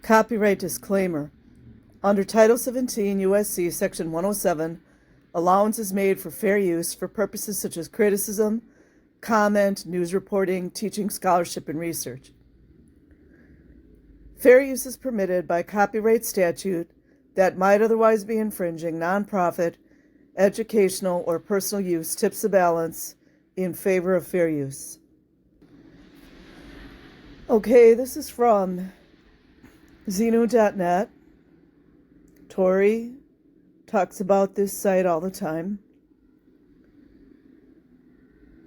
Copyright disclaimer. Under Title 17 U.S.C. Section 107, allowance is made for fair use for purposes such as criticism, comment, news reporting, teaching, scholarship, and research. Fair use is permitted by copyright statute that might otherwise be infringing nonprofit, educational, or personal use tips the balance in favor of fair use. Okay, this is from Xenu.net. Tori talks about this site all the time.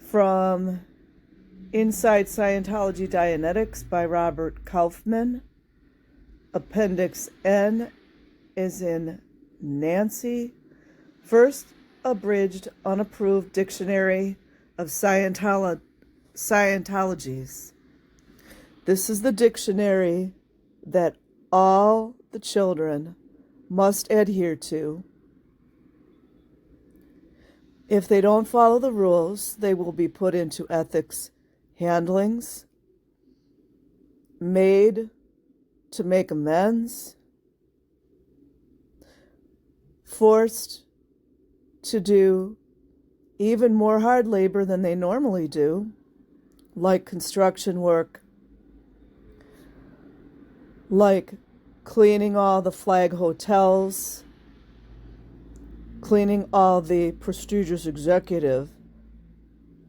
From Inside Scientology Dianetics by Robert Kaufman. Appendix N is in Nancy. First abridged, unapproved dictionary of Scientologeses. This is the dictionary that all the children must adhere to. If they don't follow the rules, they will be put into ethics handlings, made to make amends, forced to do even more hard labor than they normally do, like construction work, like cleaning all the flag hotels, cleaning all the prestigious executive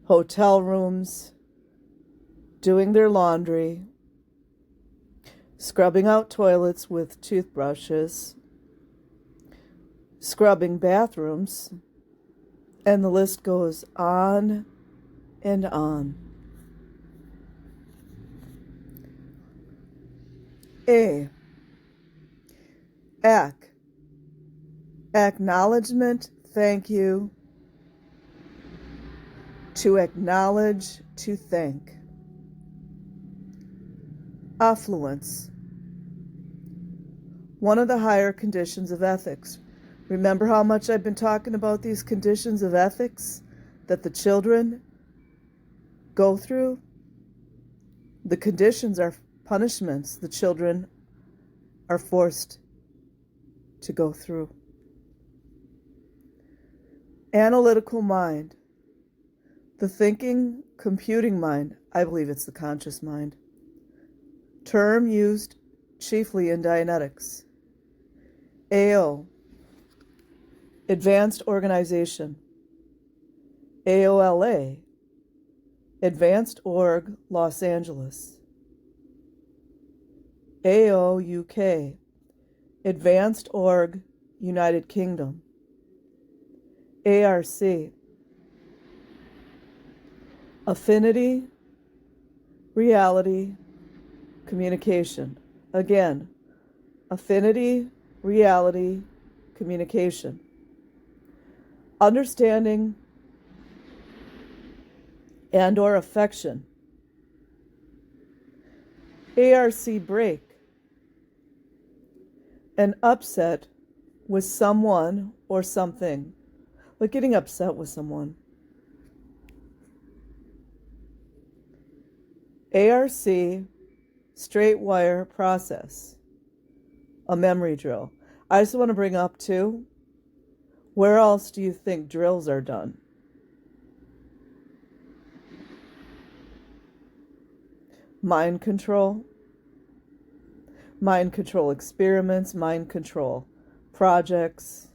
hotel rooms, doing their laundry, scrubbing out toilets with toothbrushes, scrubbing bathrooms, and the list goes on and on. A. Acknowledgement, thank you. To acknowledge, to thank. Affluence. One of the higher conditions of ethics. Remember how much I've been talking about these conditions of ethics that the children go through? The conditions are punishments the children are forced to go through. Analytical mind. The thinking, computing mind. I believe it's the conscious mind. Term used chiefly in Dianetics. AO. Advanced Organization. AOLA. Advanced Org, Los Angeles. AOUK. Advanced Org, United Kingdom. ARC. Affinity, Reality, Communication. Again, affinity, reality, communication. Understanding and or affection. ARC break. An upset with someone or something. Like getting upset with someone. ARC, straight wire process. A memory drill. I just want to bring up too, where else do you think drills are done? Mind control experiments, mind control projects.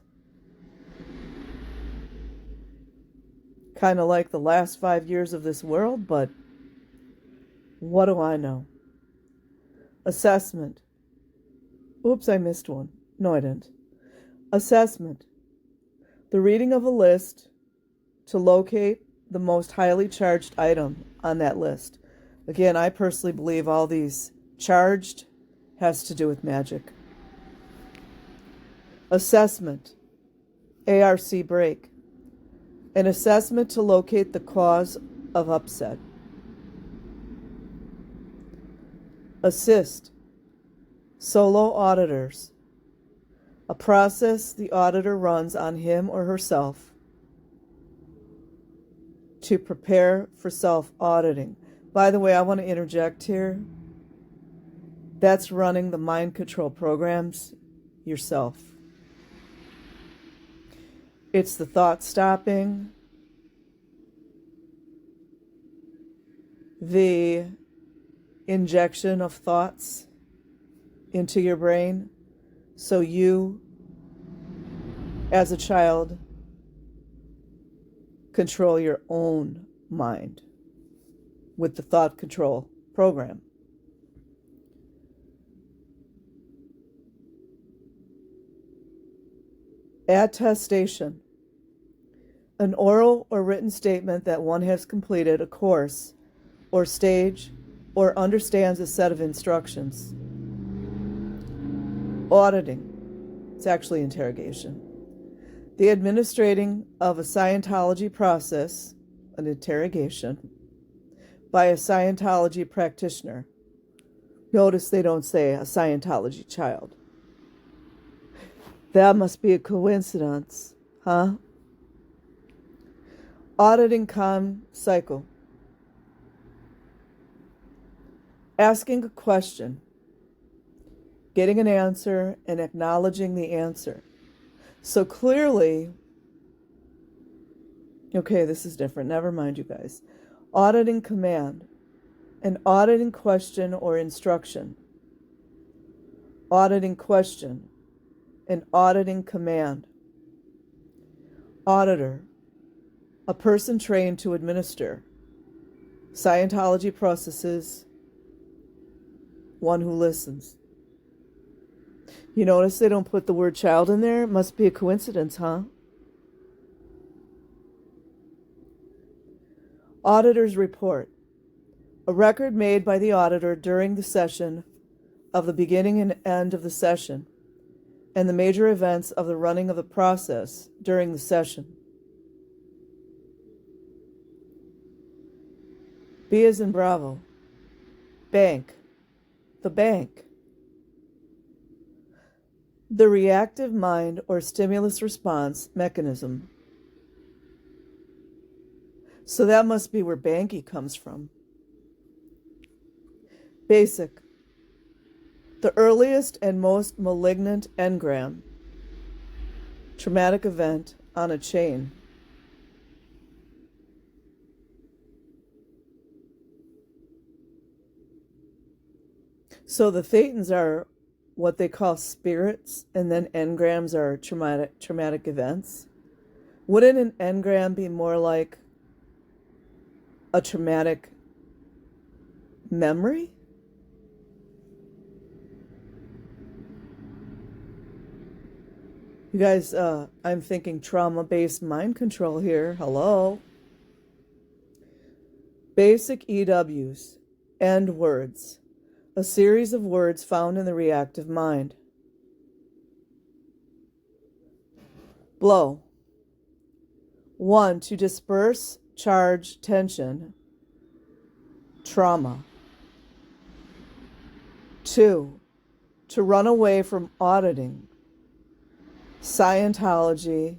Kind of like the last 5 years of this world, but what do I know? Assessment. Oops, I missed one. No, I didn't. Assessment. The reading of a list to locate the most highly charged item on that list. Again, I personally believe all these charged has to do with magic. Assessment. ARC break. An assessment to locate the cause of upset. Assist. Solo auditors. A process the auditor runs on him or herself to prepare for self-auditing. By the way, I want to interject here. That's running the mind control programs yourself. It's the thought stopping, the injection of thoughts into your brain so you, as a child, control your own mind with the thought control program. Attestation. An oral or written statement that one has completed a course or stage or understands a set of instructions. Auditing. It's actually interrogation. The administrating of a Scientology process, an interrogation, by a Scientology practitioner. Notice they don't say a Scientology child. That must be a coincidence, huh? Auditing calm cycle. Asking a question, getting an answer, and acknowledging the answer. So clearly, okay, this is different. Never mind, you guys. Auditing command, an auditing question or instruction. Auditing question, an auditing command. Auditor, a person trained to administer Scientology processes, one who listens. You notice they don't put the word child in there? It must be a coincidence, huh? Auditor's report. A record made by the auditor during the session of the beginning and end of the session and the major events of the running of the process during the session. B as in Bravo. Bank. The bank. The reactive mind or stimulus response mechanism. So that must be where banky comes from. Basic. The earliest and most malignant engram. Traumatic event on a chain. So the thetans are what they call spirits, and then engrams are traumatic events. Wouldn't an engram be more like a traumatic memory? You guys, I'm thinking trauma-based mind control here. Hello. Basic EWs, end words. A series of words found in the reactive mind. Blow. 1. To disperse, charge, tension, trauma. 2. To run away from auditing, Scientology,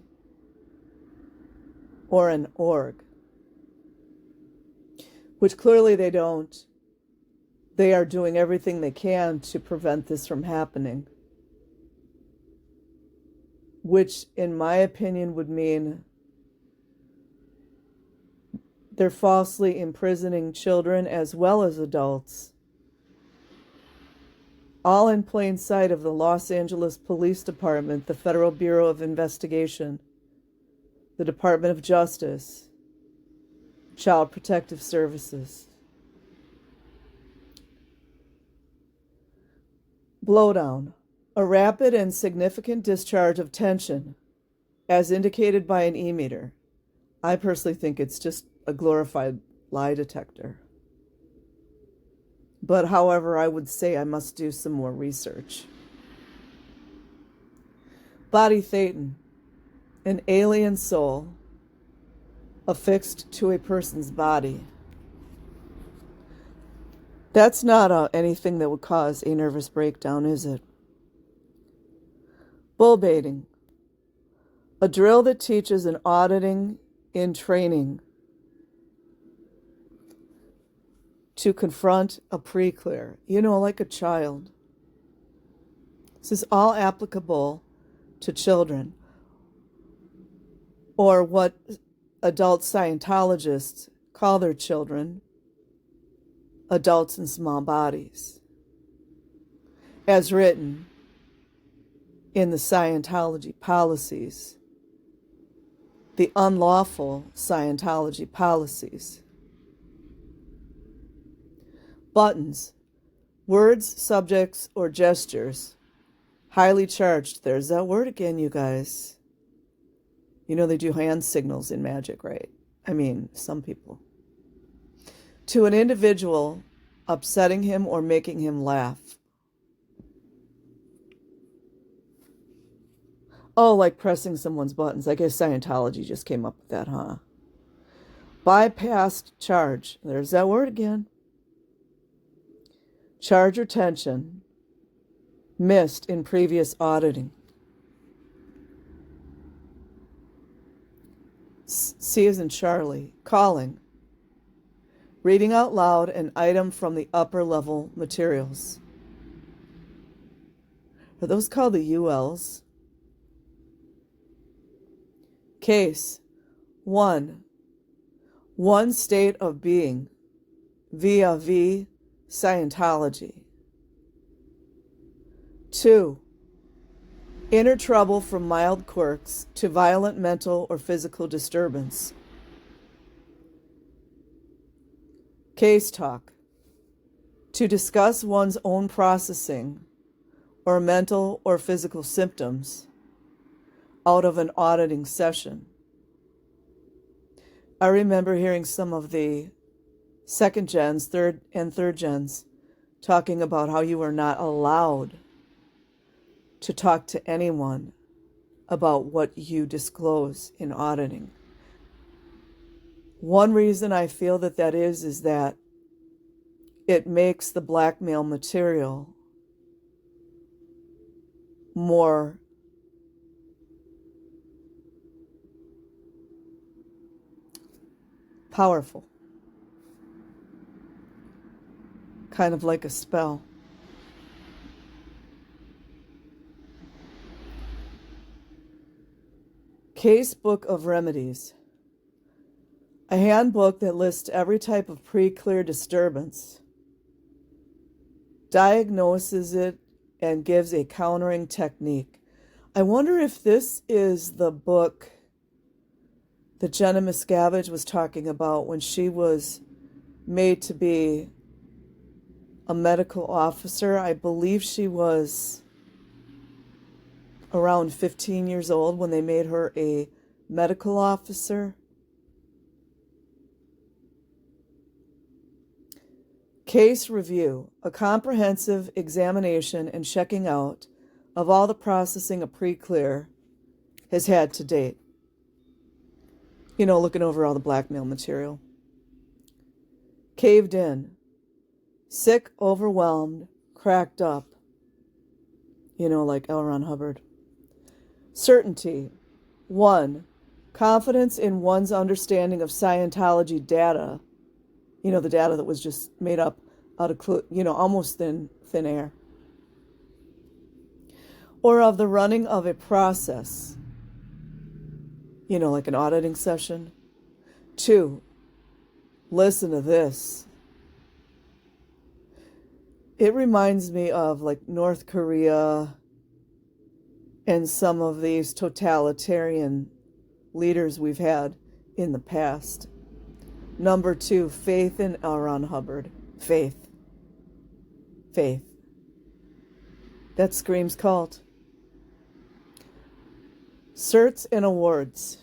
or an org. Which clearly they don't. They are doing everything they can to prevent this from happening. Which, in my opinion, would mean they're falsely imprisoning children as well as adults. All in plain sight of the Los Angeles Police Department, the Federal Bureau of Investigation, the Department of Justice, Child Protective Services. Blowdown, a rapid and significant discharge of tension, as indicated by an e-meter. I personally think it's just a glorified lie detector. But however, I would say I must do some more research. Body thetan, an alien soul affixed to a person's body. That's not anything that would cause a nervous breakdown, is it? Bull baiting, a drill that teaches an auditing in training to confront a pre-clear, like a child. This is all applicable to children, or what adult Scientologists call their children, adults in small bodies, as written in the Scientology policies, the unlawful Scientology policies. Buttons, words, subjects, or gestures, highly charged. There's that word again, you guys. You know they do hand signals in magic, right? I mean, some people. To an individual, upsetting him or making him laugh. Oh, like pressing someone's buttons. I guess Scientology just came up with that, huh? Bypassed charge. There's that word again. Charge or tension missed in previous auditing. C as in Charlie. Calling. Reading out loud an item from the upper level materials. Are those called the ULs? Case 1. One state of being via Scientology. 2. Inner trouble from mild quirks to violent mental or physical disturbance. Case talk. To discuss one's own processing or mental or physical symptoms out of an auditing session. I remember hearing some of the second gens, third gens, talking about how you are not allowed to talk to anyone about what you disclose in auditing. One reason I feel that is that it makes the blackmail material more powerful. Kind of like a spell. Case Book of Remedies. A handbook that lists every type of pre-clear disturbance, diagnoses it, and gives a countering technique. I wonder if this is the book that Jenna Miscavige was talking about when she was made to be a medical officer. I believe she was around 15 years old when they made her a medical officer. Case review, a comprehensive examination and checking out of all the processing a pre-clear has had to date. You know, looking over all the blackmail material. Caved in, sick, overwhelmed, cracked up. You know, like L. Ron Hubbard. Certainty. 1. Confidence in one's understanding of Scientology data. You know, the data that was just made up out of, almost thin air. Or of the running of a process. You know, like an auditing session. 2. Listen to this. It reminds me of like North Korea and some of these totalitarian leaders we've had in the past. Number 2, faith in L. Ron Hubbard. Faith. Faith. That screams cult. Certs and awards.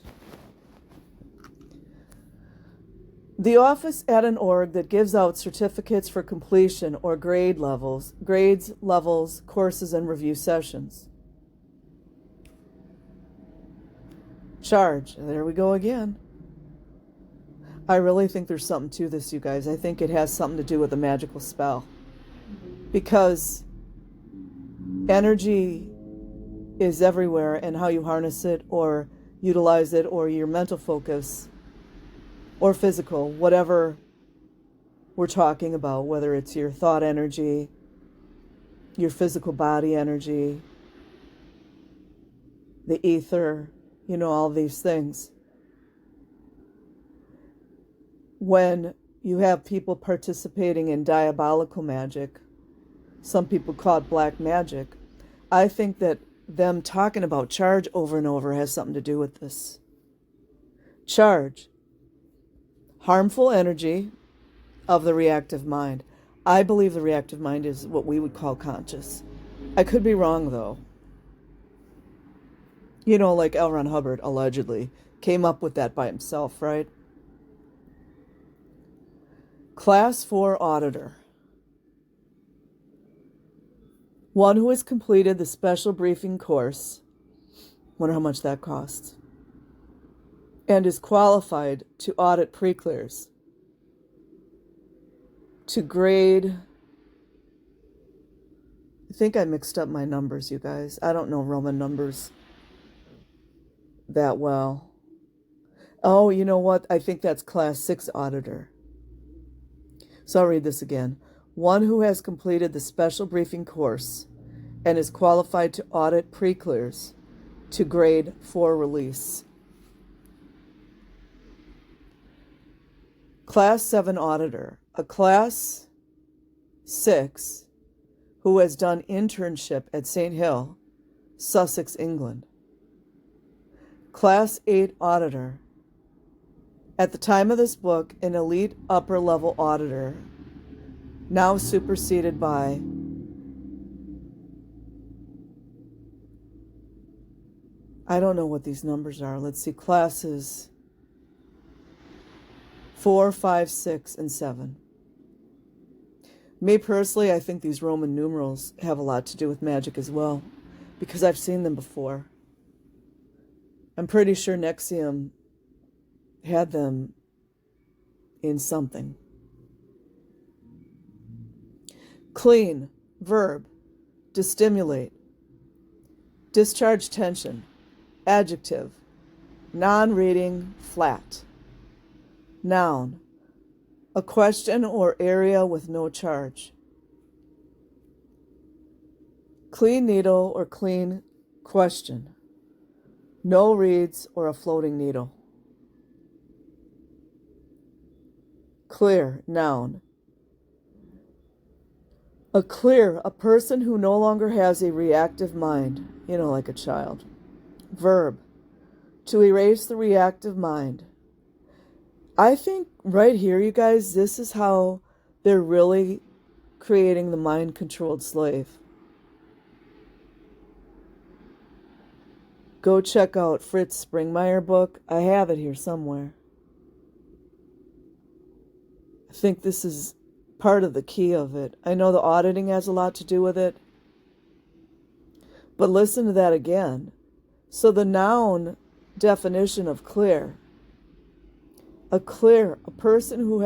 The office at an org that gives out certificates for completion or grades, levels, courses, and review sessions. Charge. There we go again. I really think there's something to this, you guys. I think it has something to do with a magical spell. Because energy is everywhere, and how you harness it or utilize it, or your mental focus or physical, whatever we're talking about, whether it's your thought energy, your physical body energy, the ether, all these things. When you have people participating in diabolical magic, some people call it black magic, I think that them talking about charge over and over has something to do with this. Charge. Harmful energy of the reactive mind. I believe the reactive mind is what we would call conscious. I could be wrong, though. Like L. Ron Hubbard, allegedly, came up with that by himself, right? Class 4 auditor. One who has completed the special briefing course, wonder how much that costs, and is qualified to audit pre-clears, to grade. I think I mixed up my numbers, you guys. I don't know Roman numbers that well. Oh, you know what? I think that's class 6 auditor. So I'll read this again. One who has completed the special briefing course and is qualified to audit pre-clears to grade 4 release. Class 7 auditor. A class 6 who has done internship at St. Hill, Sussex, England. Class 8 auditor. At the time of this book, an elite upper-level auditor, now superseded by I don't know what these numbers are. Let's see. Classes 4, 5, 6, and 7. Me personally, I think these Roman numerals have a lot to do with magic as well, because I've seen them before. I'm pretty sure Nexium had them in something. Clean, verb, to stimulate, discharge tension, adjective, non-reading, flat. Noun, a question or area with no charge. Clean needle or clean question. No reeds or a floating needle. Clear, noun. A person who no longer has a reactive mind, like a child. Verb, to erase the reactive mind. I think right here, you guys, this is how they're really creating the mind-controlled slave. Go check out Fritz Springmeier book. I have it here somewhere. I think this is part of the key of it. I know the auditing has a lot to do with it. But listen to that again. So the noun definition of clear. A person who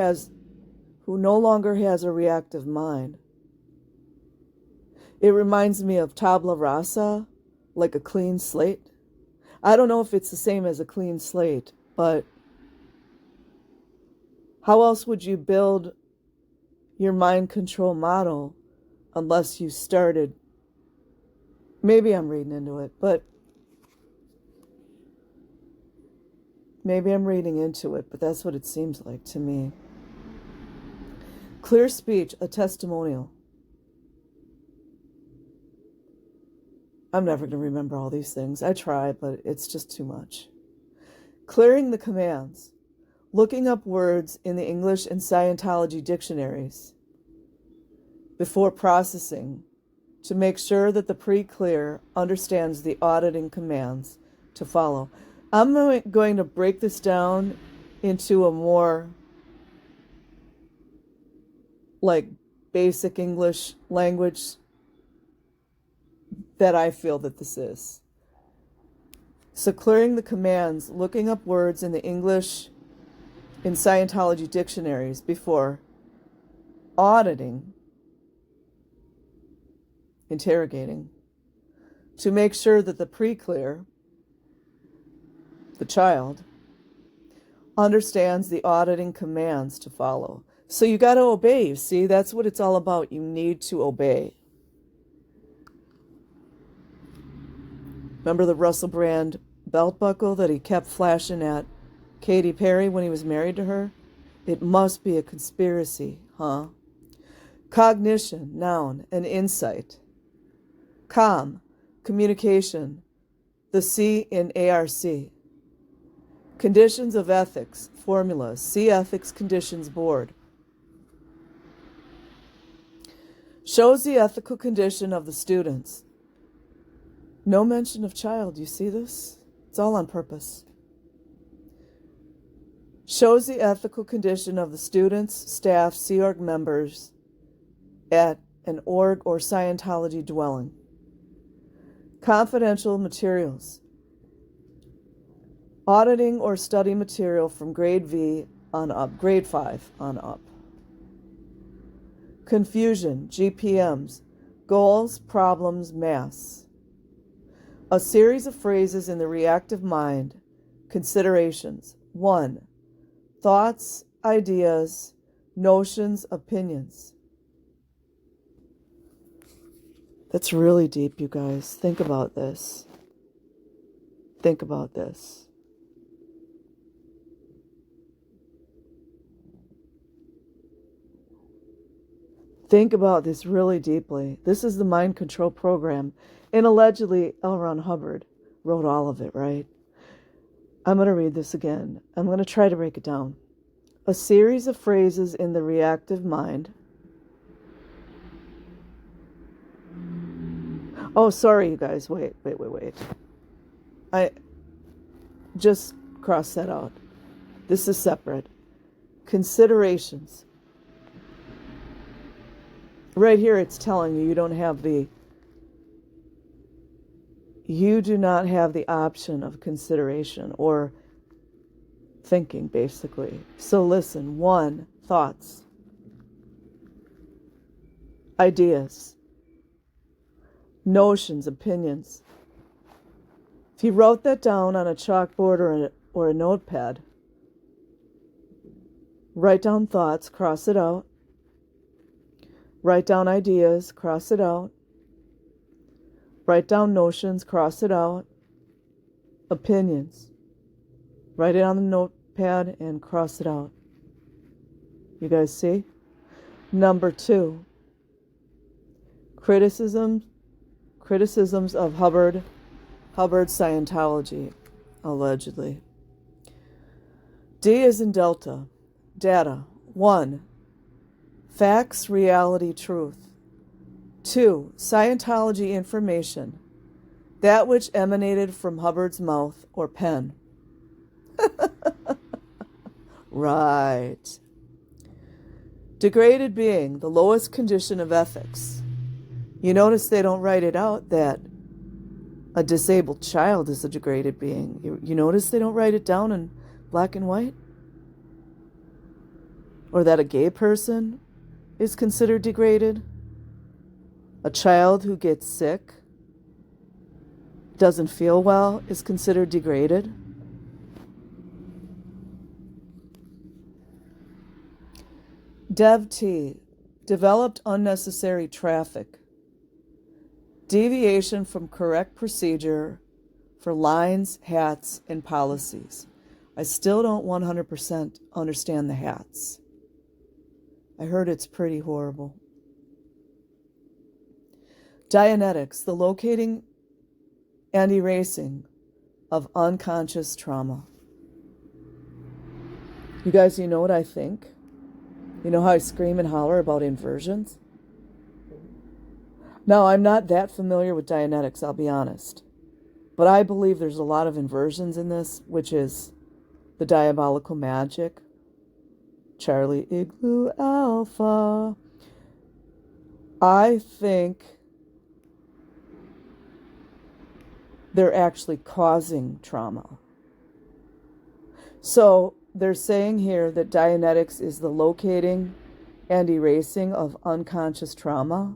no longer has a reactive mind. It reminds me of tabula rasa, like a clean slate. I don't know if it's the same as a clean slate, but how else would you build your mind control model unless you started? Maybe I'm reading into it, but that's what it seems like to me. Clear speech, a testimonial. I'm never going to remember all these things. I try, but it's just too much. Clearing the commands. Looking up words in the English and Scientology dictionaries before processing to make sure that the pre-clear understands the auditing commands to follow. I'm going to break this down into a more basic English language that I feel that this is. So clearing the commands, looking up words in the English in Scientology dictionaries before auditing, interrogating, to make sure that the pre-clear, the child, understands the auditing commands to follow. So you got to obey, you see? That's what it's all about. You need to obey. Remember the Russell Brand belt buckle that he kept flashing at Katy Perry when he was married to her? It must be a conspiracy, huh? Cognition, noun, and insight. Com, communication, the C in ARC. Conditions of ethics, formulas, see Ethics Conditions Board. Shows the ethical condition of the students. No mention of child, you see this? It's all on purpose. Shows the ethical condition of the students, staff, Sea Org members at an org or Scientology dwelling. Confidential materials. Auditing or study material from grade V on up, grade 5 on up. Confusion, GPMs, goals, problems, mass. A series of phrases in the reactive mind, considerations. 1. Thoughts, ideas, notions, opinions. That's really deep, you guys. Think about this. Think about this. Think about this really deeply. This is the mind control program. And allegedly, L. Ron Hubbard wrote all of it, right? I'm going to read this again. I'm going to try to break it down. A series of phrases in the reactive mind. Oh, sorry, you guys. Wait. I just crossed that out. This is separate. Considerations. Right here, it's telling you you do not have the option of consideration or thinking, basically. So listen. 1, thoughts, ideas, notions, opinions. If you wrote that down on a chalkboard or a notepad, write down thoughts, cross it out. Write down ideas, cross it out. Write down notions, cross it out. Opinions. Write it on the notepad and cross it out. You guys see? Number 2. Criticisms of Hubbard's Scientology, allegedly. D is in Delta. Data. 1. Facts, reality, truth. 2. Scientology information. That which emanated from Hubbard's mouth or pen. Right. Degraded being, the lowest condition of ethics. You notice they don't write it out that a disabled child is a degraded being. You notice they don't write it down in black and white? Or that a gay person is considered degraded. A child who gets sick, doesn't feel well, is considered degraded. Dev T, developed unnecessary traffic. Deviation from correct procedure for lines, hats, and policies. I still don't 100% understand the hats. I heard it's pretty horrible. Dianetics, the locating and erasing of unconscious trauma. You guys, you know what I think? You know how I scream and holler about inversions? Now, I'm not that familiar with Dianetics, I'll be honest. But I believe there's a lot of inversions in this, which is the diabolical magic. Charlie Igloo Alpha. I think they're actually causing trauma. So they're saying here that Dianetics is the locating and erasing of unconscious trauma.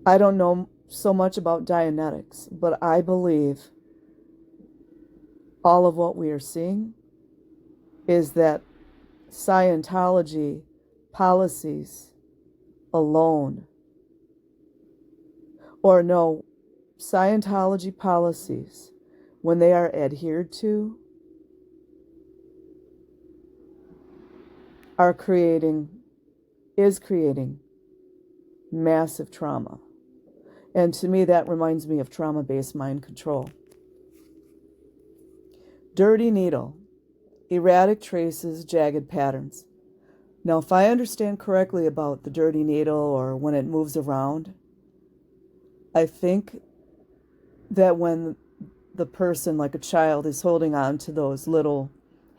I don't know so much about Dianetics, but I believe all of what we are seeing is that Scientology policies alone, or no, Scientology policies, when they are adhered to, is creating massive trauma. And to me, that reminds me of trauma-based mind control. Dirty needle, erratic traces, jagged patterns. Now, if I understand correctly about the dirty needle or when it moves around, I think that when the person, like a child, is holding on to those little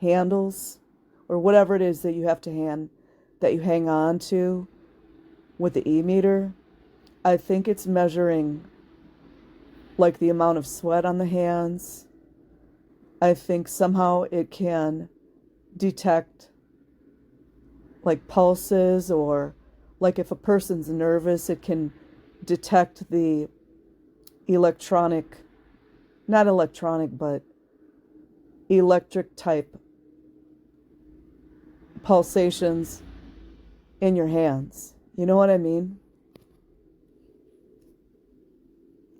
handles or whatever it is that you hang on to with the e-meter, I think it's measuring like the amount of sweat on the hands. I think somehow it can detect like pulses, or like if a person's nervous, it can detect the electric type pulsations in your hands. You know what I mean?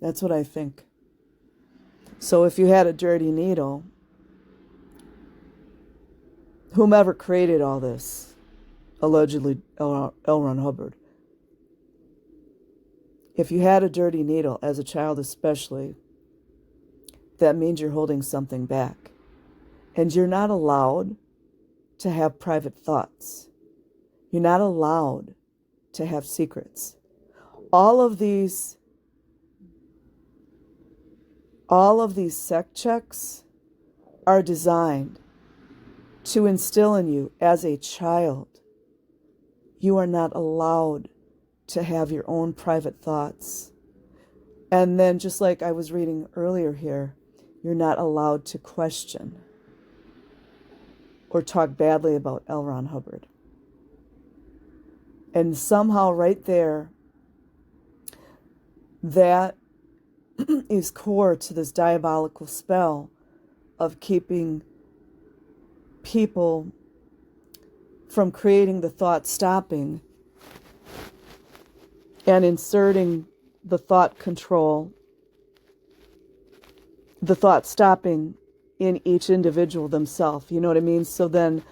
That's what I think. So if you had a dirty needle, whomever created all this, allegedly L. Ron Hubbard, if you had a dirty needle as a child especially, that means you're holding something back. And you're not allowed to have private thoughts. You're not allowed to have secrets. All of these sect checks are designed to instill in you as a child, you are not allowed to have your own private thoughts. And then, just like I was reading earlier here, you're not allowed to question or talk badly about L. Ron Hubbard. And somehow right there, that is core to this diabolical spell of keeping people from creating the thought stopping and inserting the thought control, the thought stopping in each individual themselves. You know what I mean? So then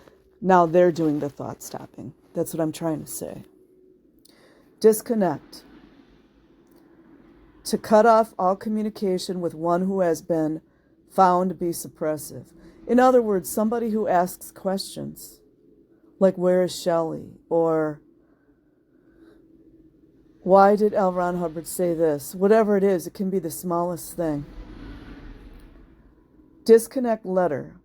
now they're doing the thought stopping. That's what I'm trying to say. Disconnect. To cut off all communication with one who has been found to be suppressive. In other words, somebody who asks questions like, where is Shelley? Or why did L. Ron Hubbard say this? Whatever it is, it can be the smallest thing. Disconnect letter.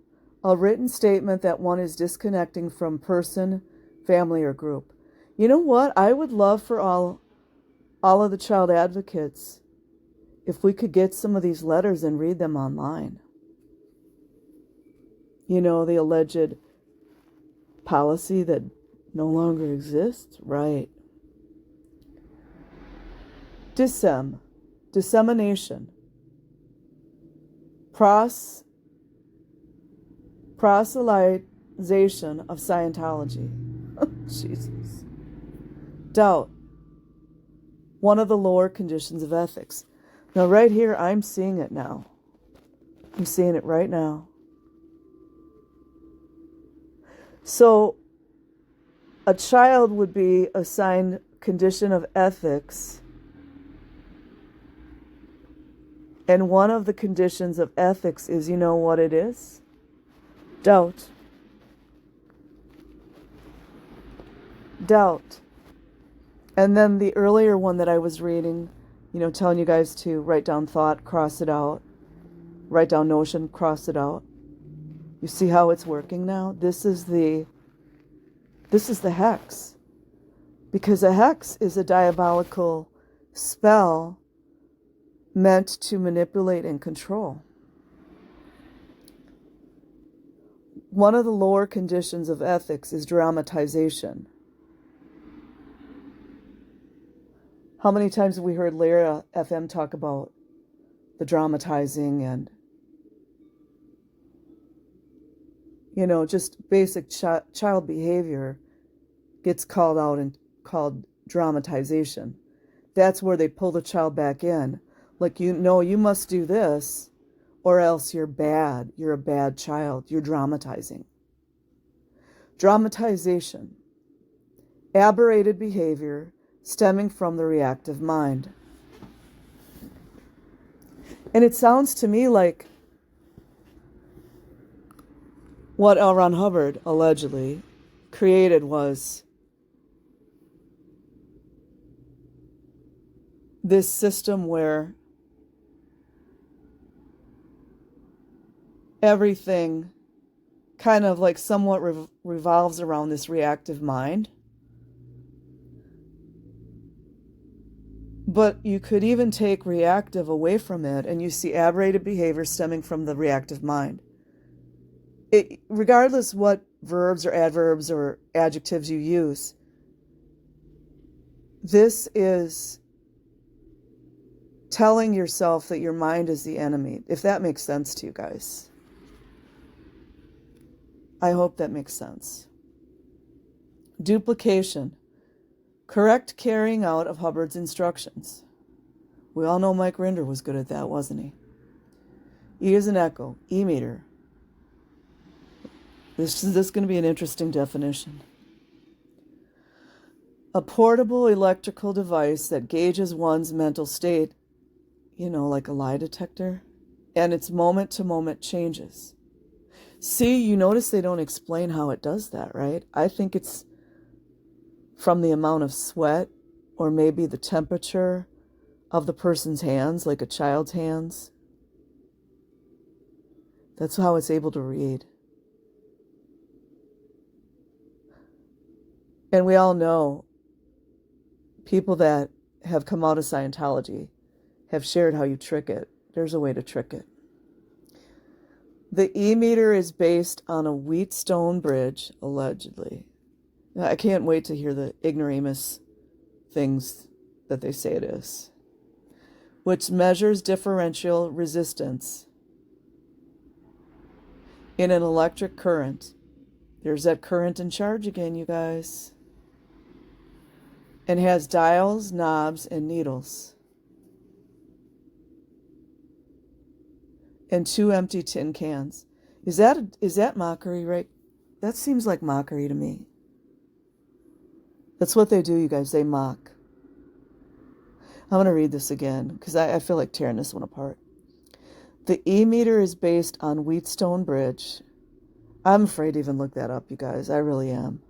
A written statement that one is disconnecting from person, family, or group. You know what? I would love for all of the child advocates if we could get some of these letters and read them online. You know, the alleged policy that no longer exists? Right. Dissemination. Proselytization of Scientology. Jesus. Doubt. One of the lower conditions of ethics. Now right here, I'm seeing it now. I'm seeing it right now. So a child would be assigned condition of ethics, and one of the conditions of ethics is, you know what it is? Doubt. Doubt. And then the earlier one that I was reading, you know, telling you guys to write down thought, cross it out. Write down notion, cross it out. You see how it's working now? This is the hex. Because a hex is a diabolical spell meant to manipulate and control. One of the lower conditions of ethics is dramatization. How many times have we heard Lyra FM talk about the dramatizing and, you know, just basic child behavior gets called out and called dramatization. That's where they pull the child back in. Like, you must do this or else you're bad. You're a bad child. You're dramatizing. Dramatization. Aberrated behavior stemming from the reactive mind. And it sounds to me like what L. Ron Hubbard allegedly created was this system where everything kind of like somewhat revolves around this reactive mind. But you could even take reactive away from it and you see aberrated behavior stemming from the reactive mind. Regardless what verbs or adverbs or adjectives you use, this is telling yourself that your mind is the enemy, if that makes sense to you guys. I hope that makes sense. Duplication. Correct carrying out of Hubbard's instructions. We all know Mike Rinder was good at that, wasn't he? E is an echo. E meter. This is going to be an interesting definition. A portable electrical device that gauges one's mental state, like a lie detector, and its moment-to-moment changes. See, you notice they don't explain how it does that, right? I think it's from the amount of sweat or maybe the temperature of the person's hands, like a child's hands. That's how it's able to read. And we all know people that have come out of Scientology have shared how you trick it. There's a way to trick it. The E-meter is based on a Wheatstone bridge, allegedly. I can't wait to hear the ignoramus things that they say it is, which measures differential resistance in an electric current. There's that current and charge again, you guys. And has dials, knobs, and needles. And 2 empty tin cans. Is that mockery, right? That seems like mockery to me. That's what they do, you guys. They mock. I'm going to read this again because I feel like tearing this one apart. The E-meter is based on Wheatstone Bridge. I'm afraid to even look that up, you guys. I really am.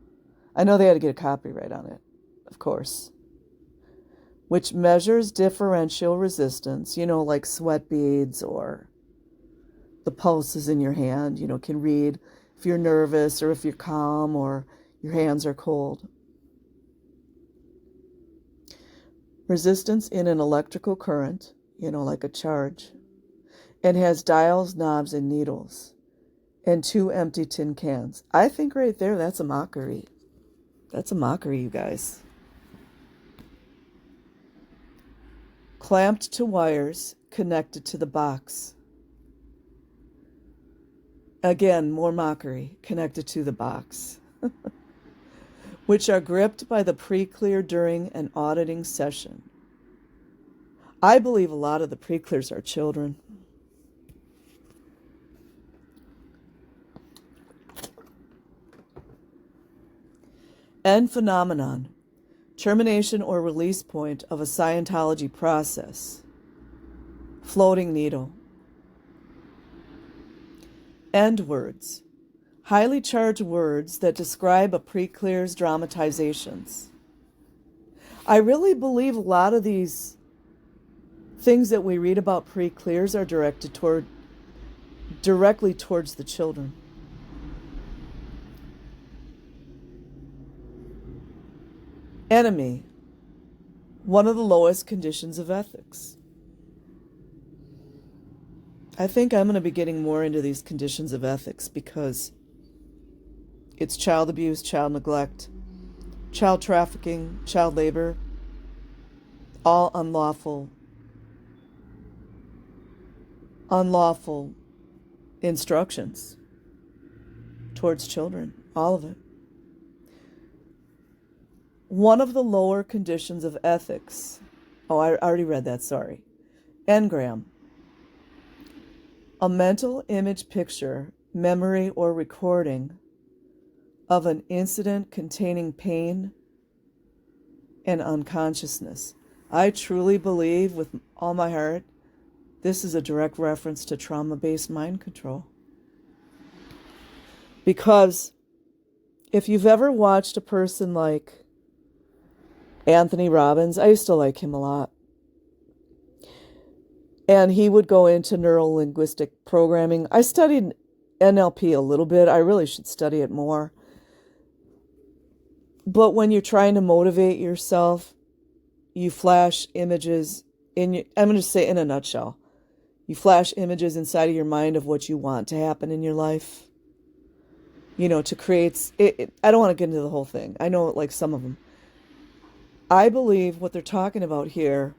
I know they had to get a copyright on it, of course. Which measures differential resistance, like sweat beads or the pulses in your hand, can read if you're nervous or if you're calm or your hands are cold. Resistance in an electrical current, like a charge, and has dials, knobs, and needles, and 2 empty tin cans. I think right there, that's a mockery. That's a mockery, you guys. Clamped to wires connected to the box. Again, more mockery, connected to the box. Which are gripped by the pre-clear during an auditing session. I believe a lot of the pre-clears are children. End phenomenon. Termination or release point of a Scientology process. Floating needle. End words. Highly charged words that describe a pre-clear's dramatizations. I really believe a lot of these things that we read about pre-clears are directed directly towards the children. Enemy. One of the lowest conditions of ethics. I think I'm going to be getting more into these conditions of ethics because it's child abuse, child neglect, child trafficking, child labor, all unlawful instructions towards children, all of it. One of the lower conditions of ethics, I already read that, sorry, Engram. A mental image picture, memory, or recording of an incident containing pain and unconsciousness. I truly believe with all my heart this is a direct reference to trauma-based mind control. Because if you've ever watched a person like Anthony Robbins, I used to like him a lot. And he would go into neuro-linguistic programming. I studied NLP a little bit. I really should study it more. But when you're trying to motivate yourself, you flash images I'm going to say in a nutshell. You flash images inside of your mind of what you want to happen in your life. To create I don't want to get into the whole thing. I know like some of them. I believe what they're talking about here,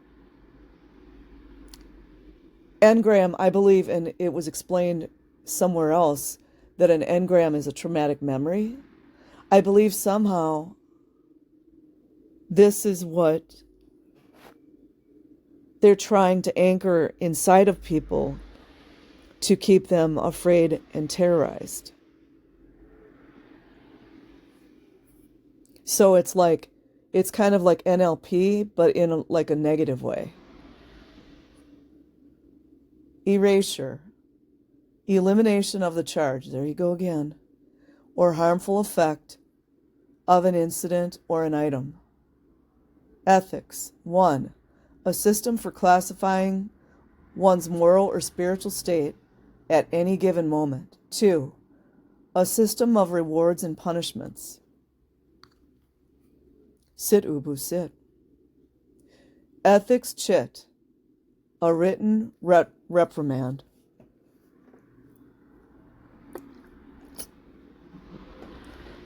engram, I believe, and it was explained somewhere else, that an engram is a traumatic memory. I believe somehow this is what they're trying to anchor inside of people to keep them afraid and terrorized. So it's kind of like NLP, but in a negative way. Erasure, elimination of the charge, there you go again, or harmful effect of an incident or an item. Ethics. 1. A system for classifying one's moral or spiritual state at any given moment. 2. A system of rewards and punishments. Sit, Ubu, sit. Ethics chit. A written reprimand.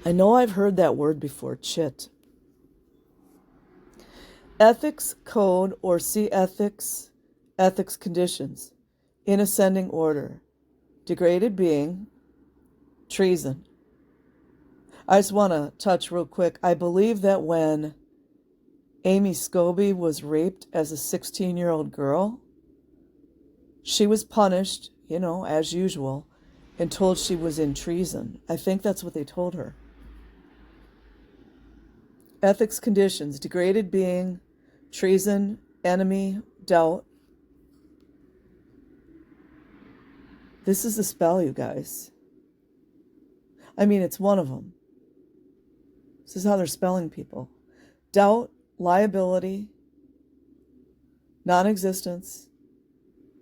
I know I've heard that word before, chit. Ethics code, or see ethics conditions, in ascending order. Degraded being, treason. I just want to touch real quick. I believe that when Amy Scobie was raped as a 16-year-old girl, she was punished, as usual, and told she was in treason. I think that's what they told her. Ethics conditions, degraded being, treason, enemy, doubt. This is the spell, you guys. I mean, it's one of them. This is how they're spelling people. Doubt, liability, non-existence,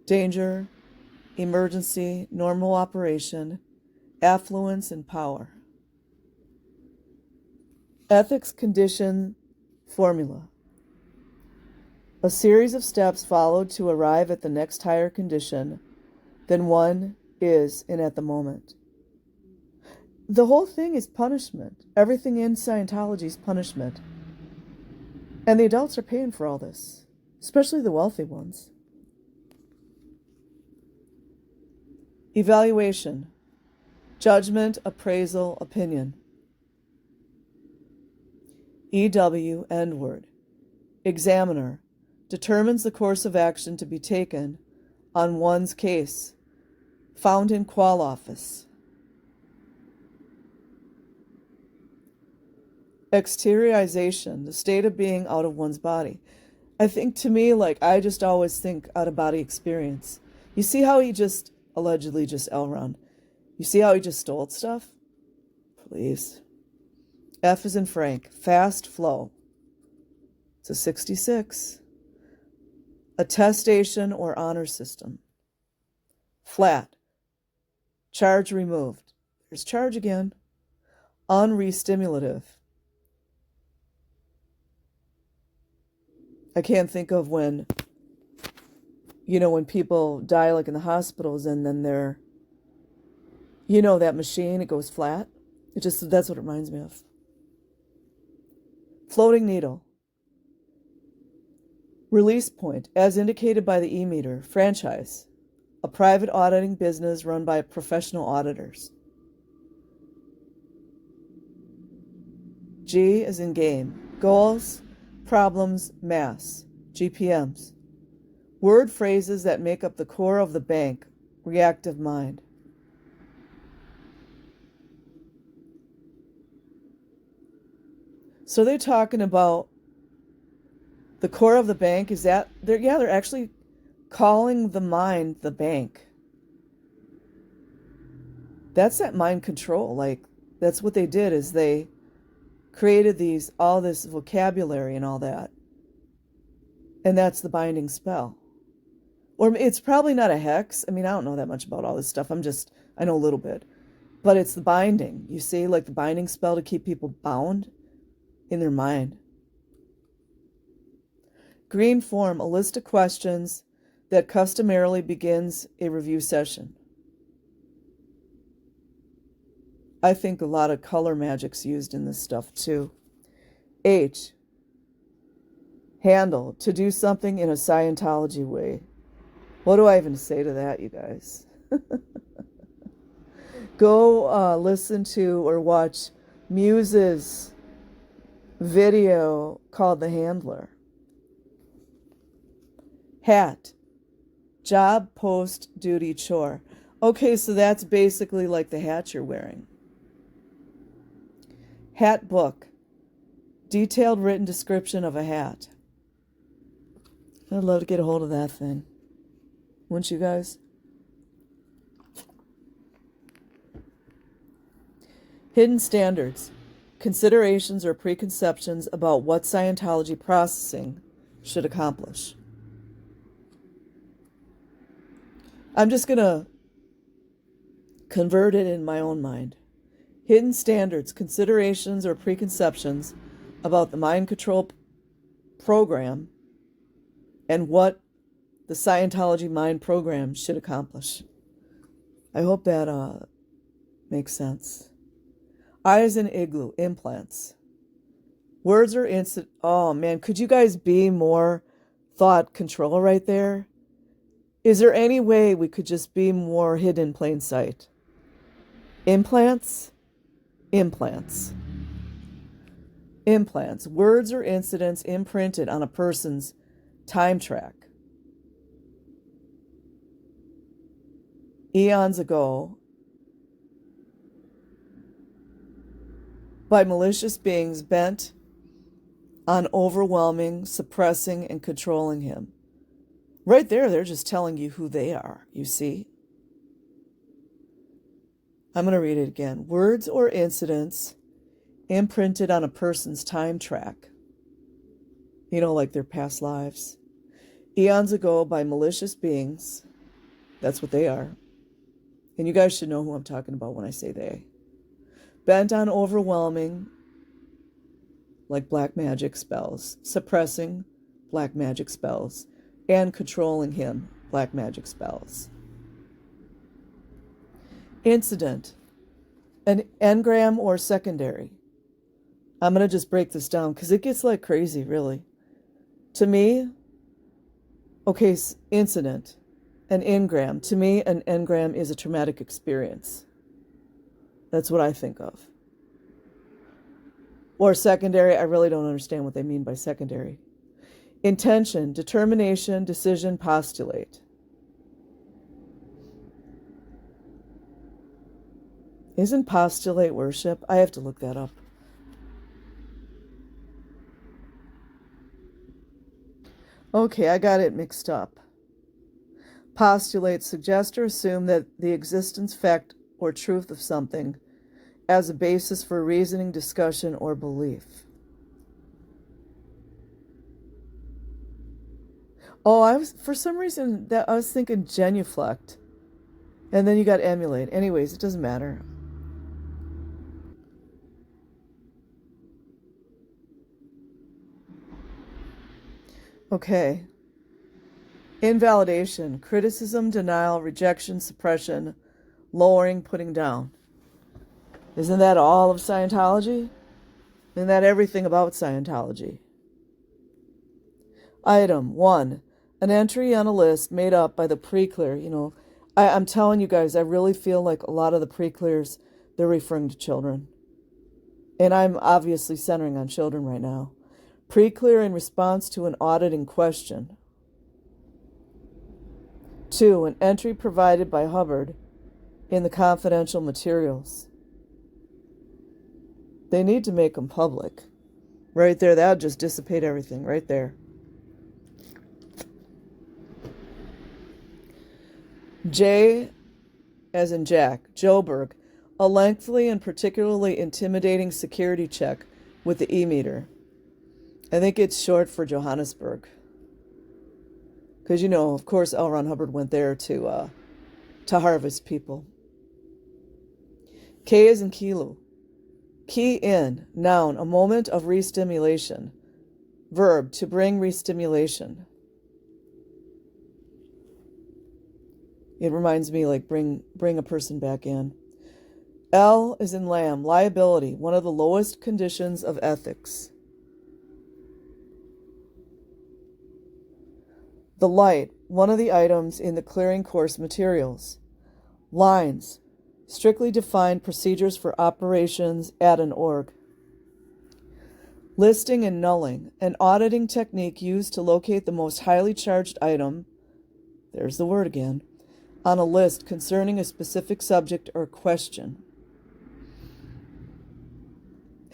danger, emergency, normal operation, affluence, and power. Ethics condition formula. A series of steps followed to arrive at the next higher condition than one is in at the moment. The whole thing is punishment. Everything in Scientology is punishment. And the adults are paying for all this, especially the wealthy ones. Evaluation. Judgment, appraisal, opinion. EW, end word. Examiner. Determines the course of action to be taken on one's case. Found in Qual Office. Exteriorization, the state of being out of one's body. I think to me, I just always think out-of-body experience. You see how he just allegedly just Elrond. You see how he just stole stuff? Please. F is in Frank. Fast flow. It's a 66. Attestation or honor system. Flat. Charge removed. There's charge again. Unrestimulative. I can't think of when people die in the hospitals and then they're, that machine, it goes flat. That's what it reminds me of. Floating needle. Release point, as indicated by the E-meter. Franchise. A private auditing business run by professional auditors. G is in game. Goals, problems, mass. GPMs. Word phrases that make up the core of the bank, reactive mind. So they're talking about the core of the bank is that they're actually calling the mind the bank. That's that mind control. Like, that's what they did, is they created all this vocabulary and all that. And that's the binding spell. Or it's probably not a hex. I mean, I don't know that much about all this stuff. I know a little bit. But it's the binding. You see, like the binding spell to keep people bound in their mind. Green form, a list of questions that customarily begins a review session. I think a lot of color magic's used in this stuff too. H, handle, to do something in a Scientology way. What do I even say to that, you guys? Go listen to or watch Muse's video called The Handler. Hat, job, post, duty, chore. Okay, so that's basically like the hat you're wearing. Hat book, detailed written description of a hat. I'd love to get a hold of that thing. Wouldn't you guys? Hidden standards, considerations or preconceptions about what Scientology processing should accomplish. I'm just going to convert it in my own mind. Hidden standards, considerations or preconceptions about the mind control program and what the Scientology mind program should accomplish. I hope that makes sense. Eyes in igloo, implants. Words are instant. Oh man, could you guys be more thought control right there? Is there any way we could just be more hidden in plain sight? Implants? Implants. Implants. Words or incidents imprinted on a person's time track. Eons ago, by malicious beings bent on overwhelming, suppressing, and controlling him. Right there, they're just telling you who they are, you see? I'm going to read it again. Words or incidents imprinted on a person's time track. You know, like their past lives. Eons ago by malicious beings. That's what they are. And you guys should know who I'm talking about when I say they. Bent on overwhelming, like black magic spells. Suppressing, black magic spells. And controlling him, black magic spells. Incident, an engram or secondary. I'm going to just break this down because it gets like crazy, really. To me, okay, incident, an engram. To me, an engram is a traumatic experience. That's what I think of. Or secondary, I really don't understand what they mean by secondary. Intention, determination, decision, postulate. Isn't postulate worship? I have to look that up. Okay, I got it mixed up. Postulate, suggest or assume that the existence, fact, or truth of something as a basis for reasoning, discussion, or belief. Oh, for some reason I was thinking genuflect. And then you got emulate. Anyways, it doesn't matter. Okay. Invalidation, criticism, denial, rejection, suppression, lowering, putting down. Isn't that all of Scientology? Isn't that everything about Scientology? Item 1. An entry on a list made up by the pre-clear. You know, I'm telling you guys, I really feel like a lot of the pre-clears, they're referring to children. And I'm obviously centering on children right now. Pre-clear in response to an auditing question. 2. An entry provided by Hubbard in the confidential materials. They need to make them public. Right there, that'll just dissipate everything, right there. J, as in Jack, Joburg, a lengthy and particularly intimidating security check with the E-meter. I think it's short for Johannesburg. Because, you know, of course, L. Ron Hubbard went there to harvest people. K as in Kilo. Key in, noun, a moment of re-stimulation. Verb, to bring re-stimulation. It reminds me, like, bring a person back in. L is in lamb, liability, one of the lowest conditions of ethics. The light, one of the items in the clearing course materials. Lines, strictly defined procedures for operations at an org. Listing and nulling, an auditing technique used to locate the most highly charged item, there's the word again, on a list concerning a specific subject or question.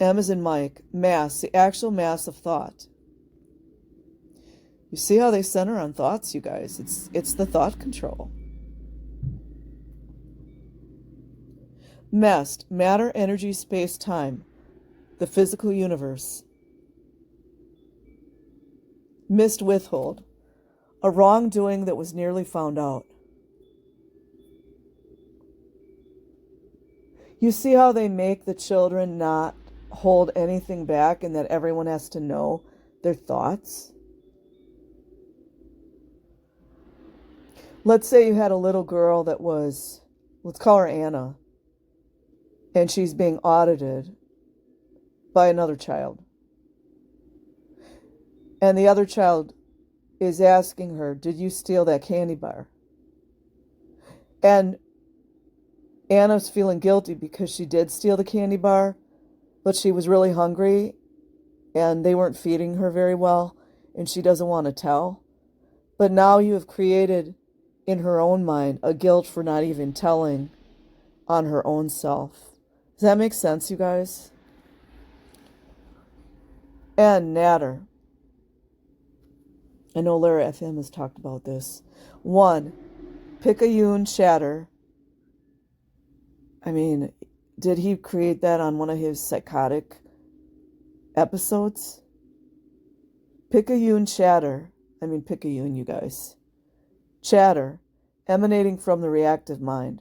M as in Mike, mass, the actual mass of thought. You see how they center on thoughts, you guys? It's the thought control. Mest, matter, energy, space, time, the physical universe. Missed withhold, a wrongdoing that was nearly found out. You see how they make the children not hold anything back and that everyone has to know their thoughts? Let's say you had a little girl that was, let's call her Anna, and she's being audited by another child. And the other child is asking her, did you steal that candy bar? And Anna's feeling guilty because she did steal the candy bar, but she was really hungry and they weren't feeding her very well and she doesn't want to tell. But now you have created in her own mind a guilt for not even telling on her own self. Does that make sense, you guys? And natter. I know Lara FM has talked about this. 1. Picayune chatter. I mean, did he create that on one of his psychotic episodes? Picayune chatter. I mean, Picayune, you guys. Chatter, emanating from the reactive mind.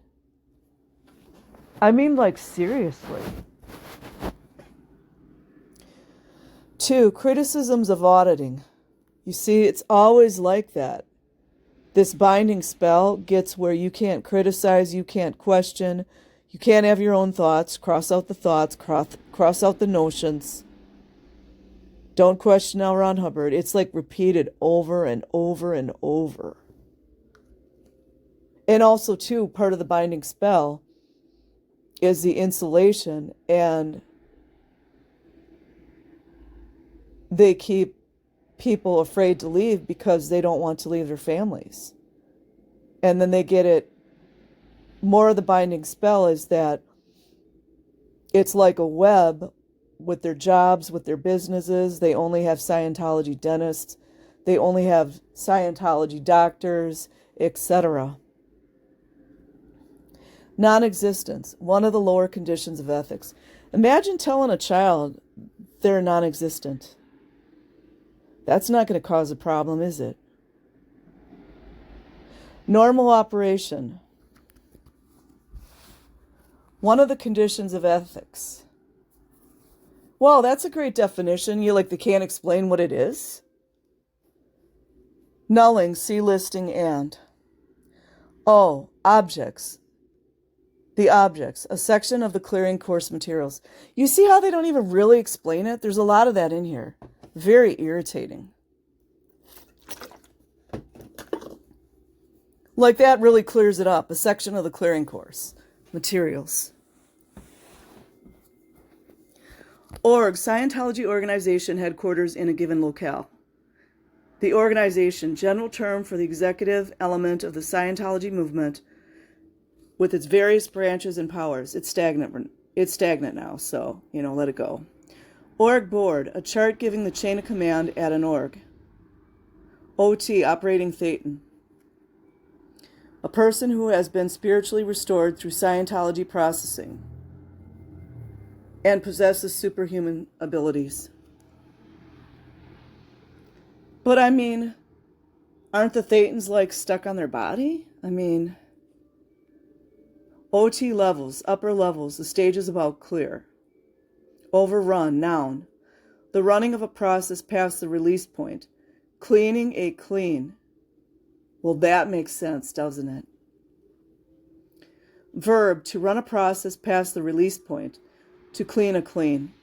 I mean, like, seriously. 2. Criticisms of auditing. You see, it's always like that. This binding spell gets where you can't criticize, you can't question, you can't have your own thoughts, cross out the thoughts, cross out the notions. Don't question L. Ron Hubbard. It's like repeated over and over and over. And also, too, part of the binding spell is the insulation, and they keep people afraid to leave because they don't want to leave their families. And then they get it. More of the binding spell is that it's like a web with their jobs, with their businesses. They only have Scientology dentists. They only have Scientology doctors, etc. Non-existence, one of the lower conditions of ethics. Imagine telling a child they're non-existent. That's not going to cause a problem, is it? Normal operation. One of the conditions of ethics. Well, that's a great definition. You they can't explain what it is. Nulling, see listing and. O, objects. The objects, a section of the clearing course materials. You see how they don't even really explain it? There's a lot of that in here. Very irritating. Like that really clears it up. A section of the clearing course materials. Org, Scientology organization headquarters in a given locale. The organization, general term for the executive element of the Scientology movement, with its various branches and powers. It's stagnant now, so, let it go. Org board, a chart giving the chain of command at an org. OT, operating thetan. A person who has been spiritually restored through Scientology processing and possesses superhuman abilities. But aren't the thetans like stuck on their body? OT levels, upper levels, the stage is about clear. Overrun, noun. The running of a process past the release point. Cleaning a clean. Well, that makes sense, doesn't it? Verb, to run a process past the release point. To clean a clean.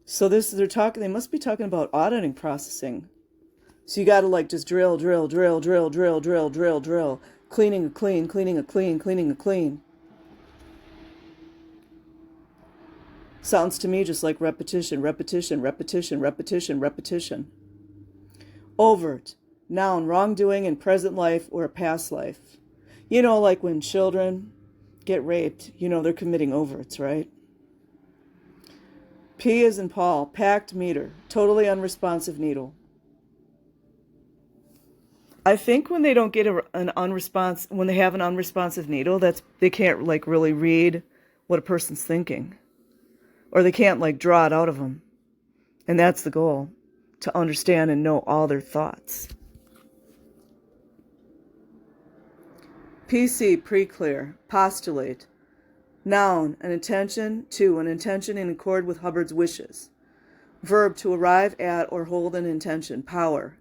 So they must be talking about auditing processing. So you got to just drill. Cleaning a clean, cleaning a clean, cleaning a clean. Sounds to me just like repetition. Overt, noun, wrongdoing in present life or a past life. Like when children get raped, they're committing overts, right? P as in Paul, packed meter, totally unresponsive needle. I think when they don't get when they have an unresponsive needle, they can't really read what a person's thinking, or they can't draw it out of them, and that's the goal, to understand and know all their thoughts. PC, pre-clear, postulate, noun, an intention. 2, an intention in accord with Hubbard's wishes. Verb, to arrive at or hold an intention. Power.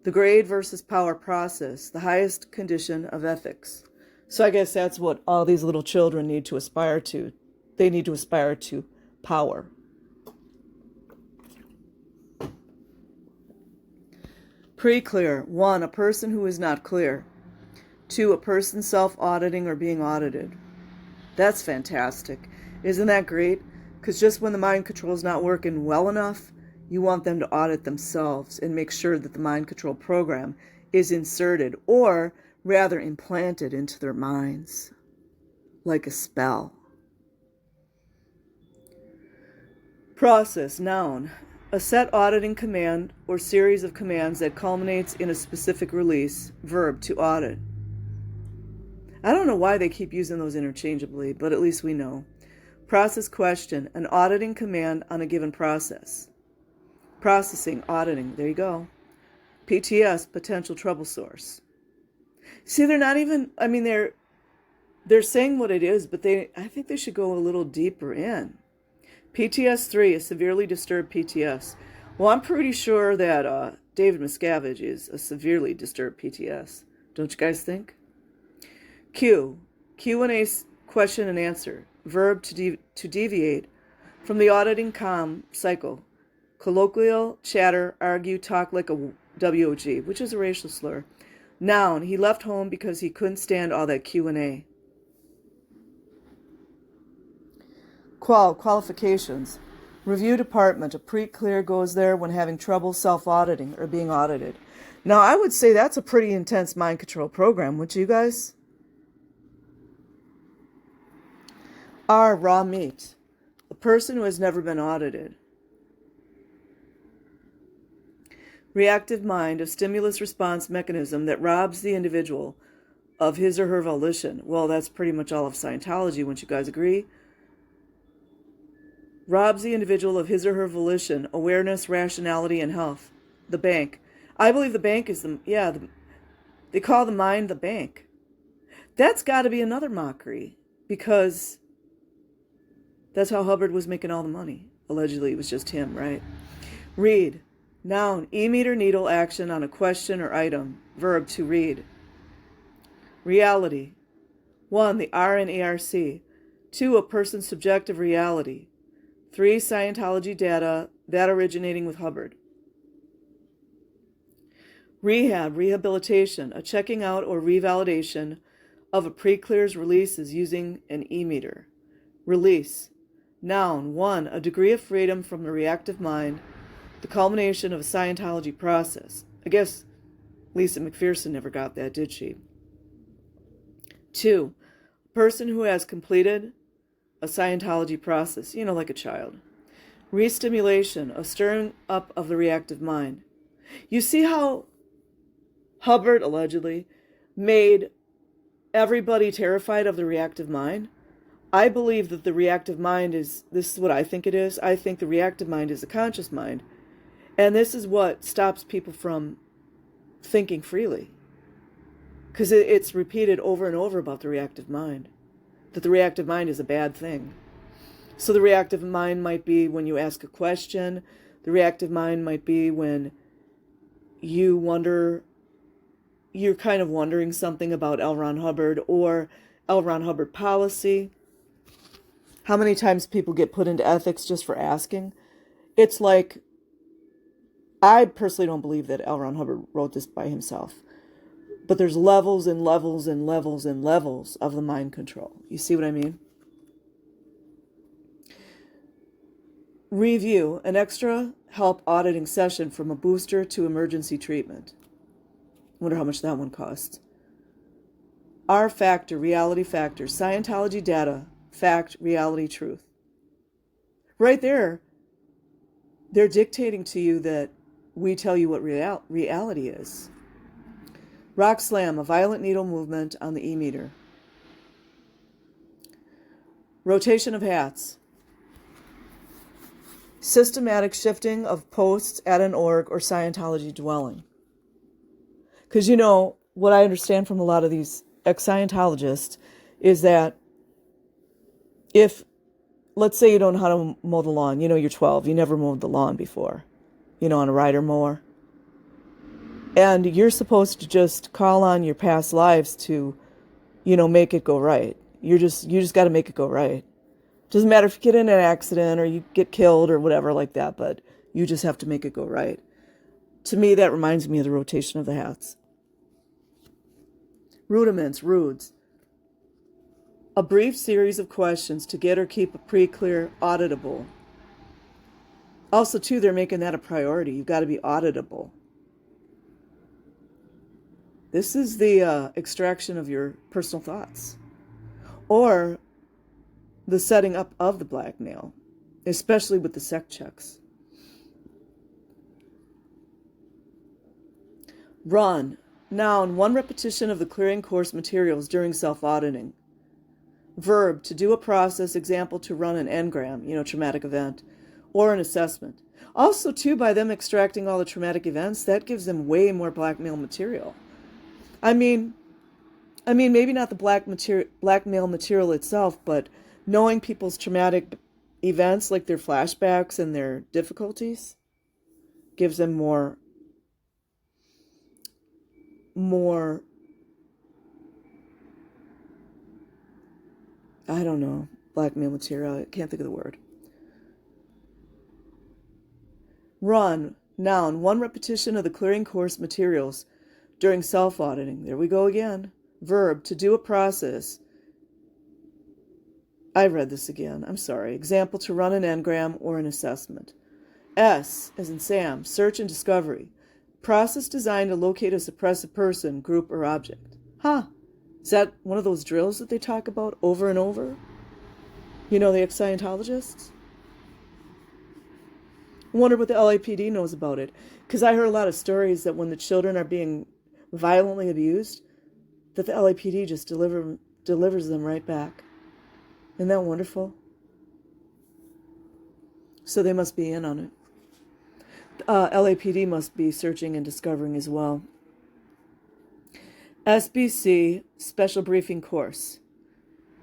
The grade versus power process, the highest condition of ethics. So I guess that's what all these little children need to aspire to. They need to aspire to power. Pre-clear. 1, a person who is not clear. 2, a person self-auditing or being audited. That's fantastic. Isn't that great? Because just when the mind control is not working well enough, you want them to audit themselves and make sure that the mind control program is inserted, or rather implanted into their minds, like a spell. Process, noun. A set auditing command or series of commands that culminates in a specific release. Verb, to audit. I don't know why they keep using those interchangeably, but at least we know. Process question, an auditing command on a given process. Processing, auditing, there you go. PTS, potential trouble source. See, they're not even, they're saying what it is, but I think they should go a little deeper in. PTS 3, a severely disturbed PTS. Well, I'm pretty sure that David Miscavige is a severely disturbed PTS. Don't you guys think? Q&A, question and answer. Verb, to deviate from the auditing cycle. Colloquial, chatter, argue, talk like a WOG, which is a racial slur. Noun, he left home because he couldn't stand all that Q&A. Qualifications. Review department, a pre-clear goes there when having trouble self-auditing or being audited. Now, I would say that's a pretty intense mind control program, wouldn't you guys? R, raw meat, a person who has never been audited. Reactive mind, a stimulus response mechanism that robs the individual of his or her volition. Well, that's pretty much all of Scientology, wouldn't you guys agree? Robs the individual of his or her volition, awareness, rationality, and health. The bank. I believe the bank is they call the mind the bank. That's got to be another mockery, because that's how Hubbard was making all the money. Allegedly, it was just him, right? Read. Noun, e-meter needle action on a question or item. Verb, to read. Reality. 1, the R in ARC. 2, a person's subjective reality. 3, Scientology data, that originating with Hubbard. Rehab, rehabilitation, a checking out or revalidation of a pre-clear's releases using an e-meter. Release. Noun, 1, a degree of freedom from the reactive mind, the culmination of a Scientology process. I guess Lisa McPherson never got that, did she? 2, a person who has completed a Scientology process, like a child. Re-stimulation, a stirring up of the reactive mind. You see how Hubbard, allegedly, made everybody terrified of the reactive mind? I believe that the reactive mind this is what I think it is. I think the reactive mind is a conscious mind. And this is what stops people from thinking freely. Because it's repeated over and over about the reactive mind. That the reactive mind is a bad thing. So the reactive mind might be when you ask a question. The reactive mind might be when you're kind of wondering something about L. Ron Hubbard or L. Ron Hubbard policy. How many times people get put into ethics just for asking? It's like, I personally don't believe that L. Ron Hubbard wrote this by himself. But there's levels and levels and levels and levels of the mind control. You see what I mean? Review, an extra help auditing session from a booster to emergency treatment. Wonder how much that one costs. R factor, reality factor, Scientology data, fact, reality, truth. Right there, they're dictating to you that we tell you what reality is. Rock slam, a violent needle movement on the E-meter. Rotation of hats. Systematic shifting of posts at an org or Scientology dwelling. Because what I understand from a lot of these ex-Scientologists is that if, let's say you don't know how to mow the lawn, you're 12, you never mowed the lawn before, on a rider mower. And you're supposed to just call on your past lives to, make it go right. You just got to make it go right. Doesn't matter if you get in an accident or you get killed or whatever like that, but you just have to make it go right. To me, that reminds me of the rotation of the hats. Rudiments, rudes. A brief series of questions to get or keep a pre-clear auditable. Also, too, they're making that a priority. You've got to be auditable. This is the extraction of your personal thoughts. Or the setting up of the blackmail, especially with the sec checks. Run. Noun, 1 repetition of the clearing course materials during self-auditing. Verb, to do a process, example, to run an engram, traumatic event, or an assessment. Also, too, by them extracting all the traumatic events, that gives them way more blackmail material. I mean, maybe not the blackmail material itself, but knowing people's traumatic events, like their flashbacks and their difficulties, gives them more I don't know, blackmail material. I can't think of the word. Run. Noun, 1 repetition of the clearing course materials during self-auditing. There we go again. Verb, to do a process. I read this again. I'm sorry. Example, to run an engram or an assessment. S, as in Sam, search and discovery. Process designed to locate a suppressive person, group, or object. Is that one of those drills that they talk about over and over? The ex-Scientologists? I wonder what the LAPD knows about it. Because I heard a lot of stories that when the children are being violently abused, that the LAPD just delivers them right back. Isn't that wonderful? So they must be in on it. LAPD must be searching and discovering as well. SBC, Special Briefing Course.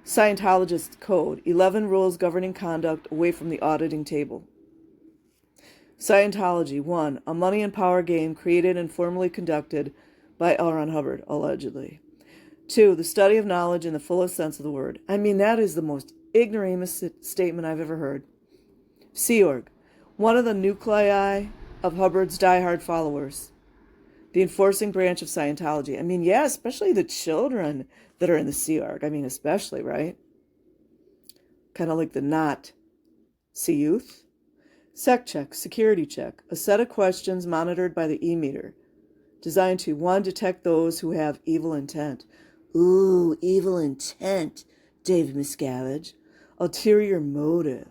Scientologist Code, 11 rules governing conduct away from the auditing table. Scientology, 1, a money and power game created and formally conducted by L. Ron Hubbard, allegedly. 2, the study of knowledge in the fullest sense of the word. That is the most ignoramus statement I've ever heard. Sea Org, one of the nuclei of Hubbard's diehard followers. The enforcing branch of Scientology. Especially the children that are in the Sea Org. Especially, right? Kind of like the not See youth. Sec check, security check, a set of questions monitored by the e-meter, designed to 1. Detect those who have evil intent. Ooh, evil intent, David Miscavige. Ulterior motive.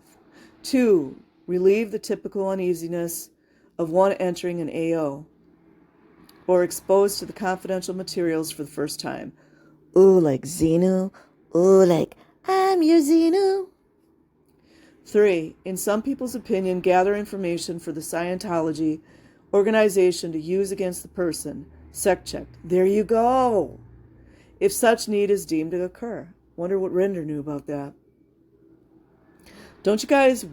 2. Relieve the typical uneasiness of one entering an AO or exposed to the confidential materials for the first time. Ooh, like Xenu. Ooh, like, I'm your Xenu. 3. In some people's opinion, gather information for the Scientology organization to use against the person. Sec checked. There you go. If such need is deemed to occur. Wonder what Rinder knew about that. Don't you guys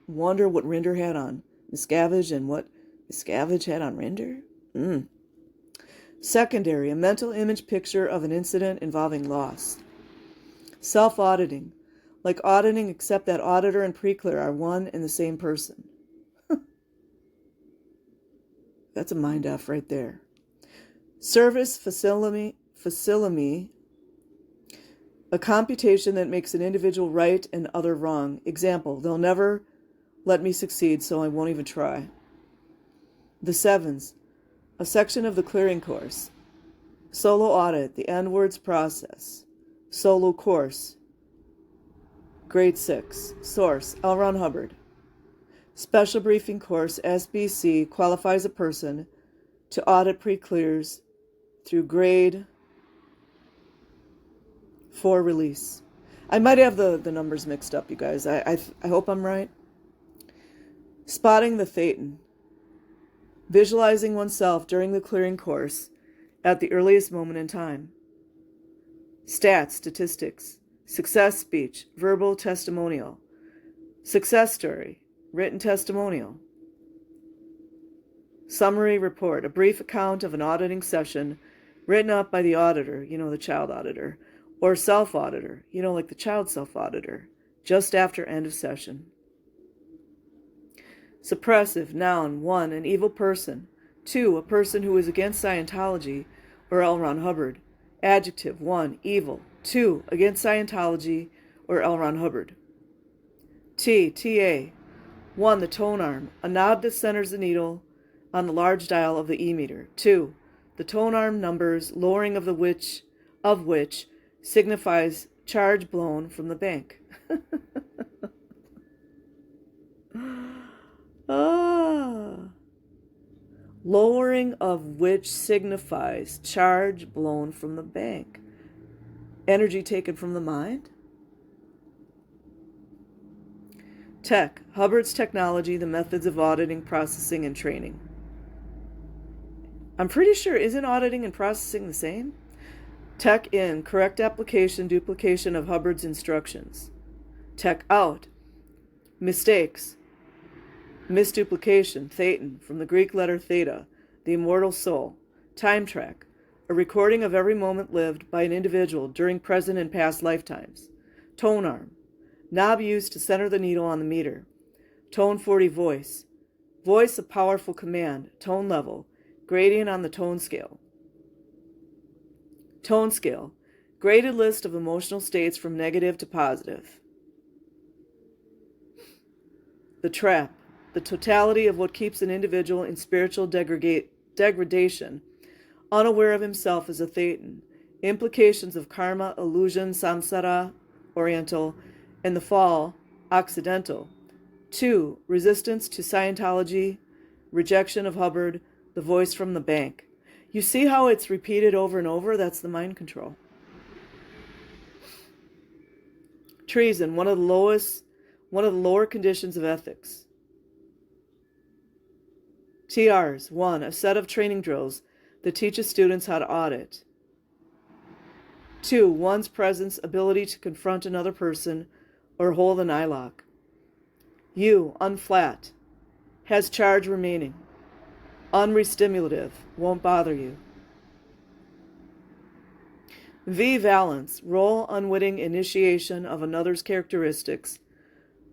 wonder what Rinder had on Miscavige and what Miscavige had on Rinder? Secondary, a mental image picture of an incident involving loss. Self-auditing, like auditing except that auditor and preclear are one and the same person. That's a mind F right there. Service facility, a computation that makes an individual right and other wrong. Example, they'll never let me succeed, so I won't even try. The sevens, a section of the clearing course. Solo audit, the N-words process. Solo course. Grade 6. Source, L. Ron Hubbard. Special briefing course, SBC, qualifies a person to audit pre-clears through grade 4 release. I might have the numbers mixed up, you guys. I hope I'm right. Spotting the Thetan. Visualizing oneself during the clearing course at the earliest moment in time. Stats, statistics. Success speech, verbal testimonial. Success story, written testimonial. Summary report, a brief account of an auditing session written up by the auditor, the child auditor, or self-auditor, like the child self-auditor, just after end of session. Suppressive, noun, 1, an evil person. 2, a person who is against Scientology or L. Ron Hubbard. Adjective, 1, evil. 2, against Scientology or L. Ron Hubbard. TA, 1, the tone arm, a knob that centers the needle on the large dial of the e-meter. 2, the tone arm numbers, lowering of which signifies charge blown from the bank. Lowering of which signifies charge blown from the bank. Energy taken from the mind? Tech, Hubbard's technology, the methods of auditing, processing, and training. I'm pretty sure, isn't auditing and processing the same? Tech in, correct application, duplication of Hubbard's instructions. Tech out, mistakes, misduplication, thetan, from the Greek letter theta, the immortal soul. Time track, a recording of every moment lived by an individual during present and past lifetimes. Tone arm, knob used to center the needle on the meter. Tone 40 voice, voice a powerful command. Tone level, gradient on the tone scale. Tone scale, graded list of emotional states from negative to positive. The trap, the totality of what keeps an individual in spiritual degradation, unaware of himself as a thetan. Implications of karma, illusion, samsara, oriental, and the fall, occidental. 2, resistance to Scientology, rejection of Hubbard, the voice from the bank. You see how it's repeated over and over? That's the mind control. Treason, one of the lower conditions of ethics. TRs, 1, a set of training drills that teaches students how to audit. 2, one's presence, ability to confront another person or hold an eye lock. U, unflat, has charge remaining. Unrestimulative, won't bother you. V, valence, role unwitting initiation of another's characteristics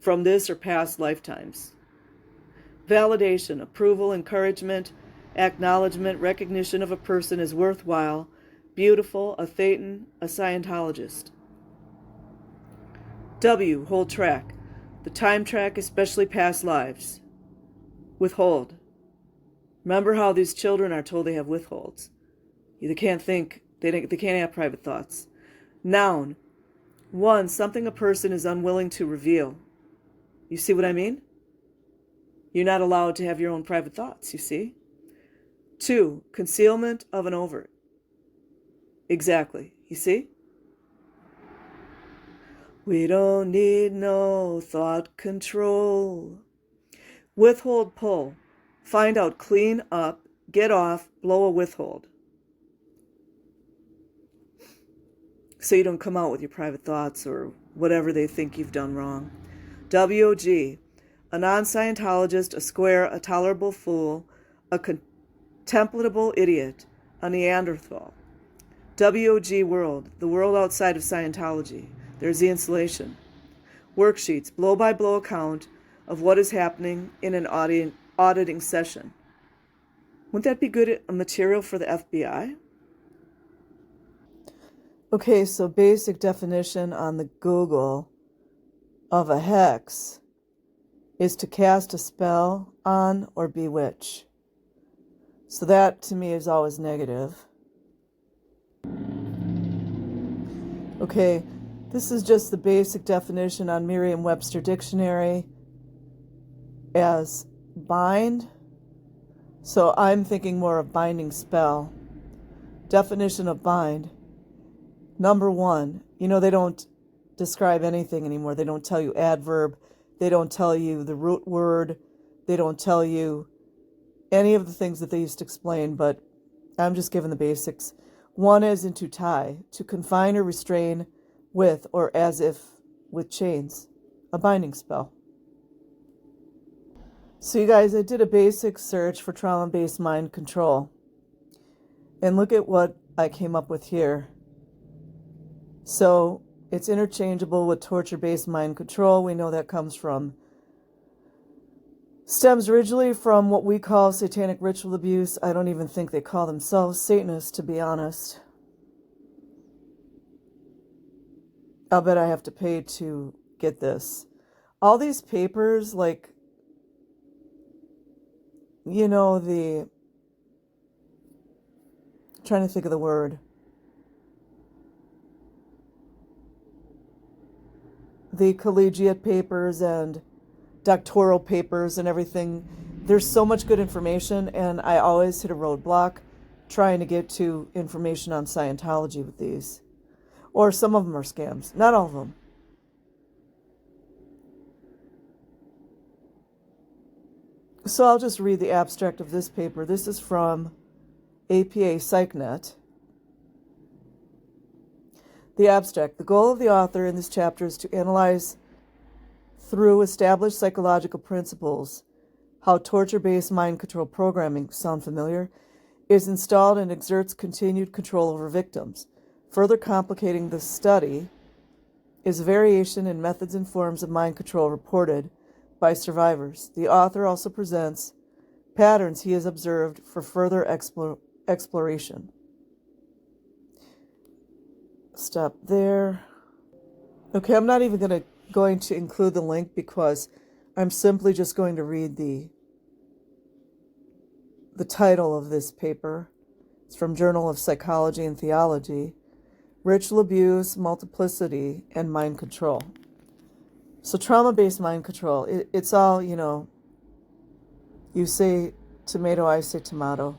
from this or past lifetimes. Validation, approval, encouragement, acknowledgement, recognition of a person as worthwhile, beautiful, a thetan, a Scientologist. W, hold track, The time track, especially past lives. Withhold. Remember how these children are told they have withholds. They can't think. They can't have private thoughts. Noun. 1. Something a person is unwilling to reveal. You see what I mean? You're not allowed to have your own private thoughts, you see? 2. Concealment of an overt. Exactly. You see? We don't need no thought control. Withhold, pull. Find out, clean up, get off, blow a withhold. So you don't come out with your private thoughts or whatever they think you've done wrong. WOG. A non-Scientologist, a square, a tolerable fool, a contemptible idiot, a Neanderthal. WOG world, the world outside of Scientology. There's the installation. Worksheets, blow-by-blow account of what is happening in an auditing session. Wouldn't that be good material for the FBI? Okay, so basic definition on the Google of a hex is to cast a spell on or bewitch. So that to me is always negative. Okay, this is just the basic definition on Merriam-Webster Dictionary as bind. So I'm thinking more of binding spell. Definition of bind. Number 1, they don't describe anything anymore. They don't tell you adverb. They don't tell you the root word. They don't tell you any of the things that they used to explain, but I'm just giving the basics. 1 is to tie, to confine or restrain with or as if with chains, a binding spell. So you guys, I did a basic search for trauma-based mind control. And look at what I came up with here. So it's interchangeable with torture-based mind control. We know that stems originally from what we call satanic ritual abuse. I don't even think they call themselves Satanists, to be honest. I'll bet I have to pay to get this. All these papers, like, trying to think of the word. The collegiate papers and doctoral papers and everything. There's so much good information, and I always hit a roadblock trying to get to information on Scientology with these. Or some of them are scams. Not all of them. So I'll just read the abstract of this paper. This is from APA PsychNet. The abstract. The goal of the author in this chapter is to analyze through established psychological principles how torture-based mind control programming, sound familiar, is installed and exerts continued control over victims. Further complicating the study is variation in methods and forms of mind control reported by survivors. The author also presents patterns he has observed for further exploration. Stop there. Okay, I'm not even going to include the link because I'm simply just going to read the title of this paper. It's from Journal of Psychology and Theology. Ritual Abuse, Multiplicity, and Mind Control. So trauma-based mind control, it's all, you say tomato, I say tomato.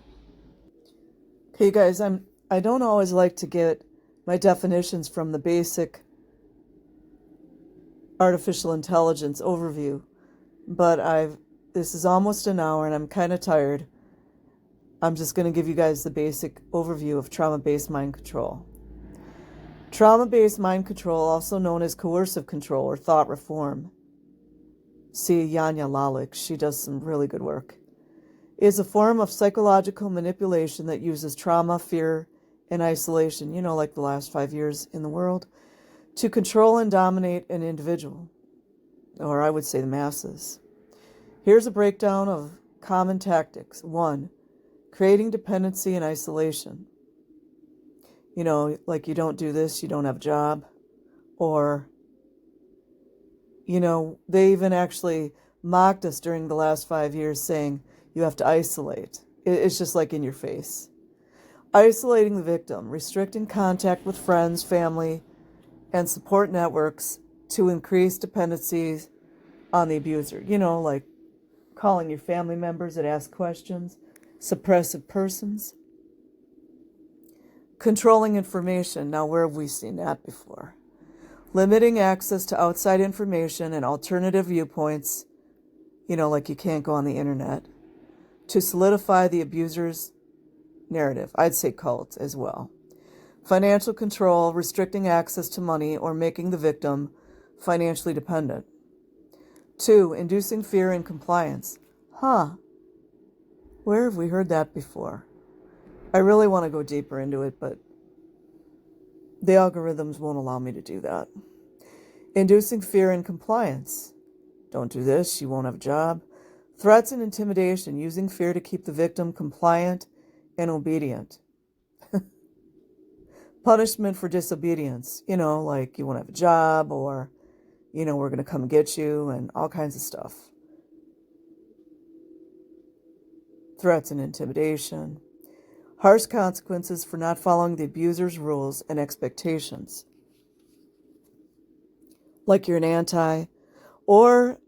Okay, you guys, I don't always like to get my definitions from the basic artificial intelligence overview, but this is almost an hour and I'm kind of tired. I'm just going to give you guys the basic overview of trauma-based mind control. Trauma-based mind control, also known as coercive control or thought reform. See Yanya Lalik, she does some really good work. Is a form of psychological manipulation that uses trauma, fear, and isolation, like the last 5 years in the world, to control and dominate an individual, or I would say the masses. Here's a breakdown of common tactics. 1, creating dependency and isolation. Like you don't do this, you don't have a job. Or, They even actually mocked us during the last 5 years saying you have to isolate. It's just like in your face. Isolating the victim, restricting contact with friends, family, and support networks to increase dependencies on the abuser. Like calling your family members that ask questions, suppressive persons. Controlling information. Now, where have we seen that before? Limiting access to outside information and alternative viewpoints, like you can't go on the internet, to solidify the abuser's narrative. I'd say cult as well. Financial control, restricting access to money or making the victim financially dependent. 2, inducing fear and compliance. Where have we heard that before? I really want to go deeper into it, but the algorithms won't allow me to do that. Inducing fear and compliance. Don't do this, you won't have a job. Threats and intimidation, using fear to keep the victim compliant and obedient. Punishment for disobedience, like you won't have a job, or, we're going to come get you, and all kinds of stuff. Threats and intimidation. Harsh consequences for not following the abuser's rules and expectations. Like you're an anti, or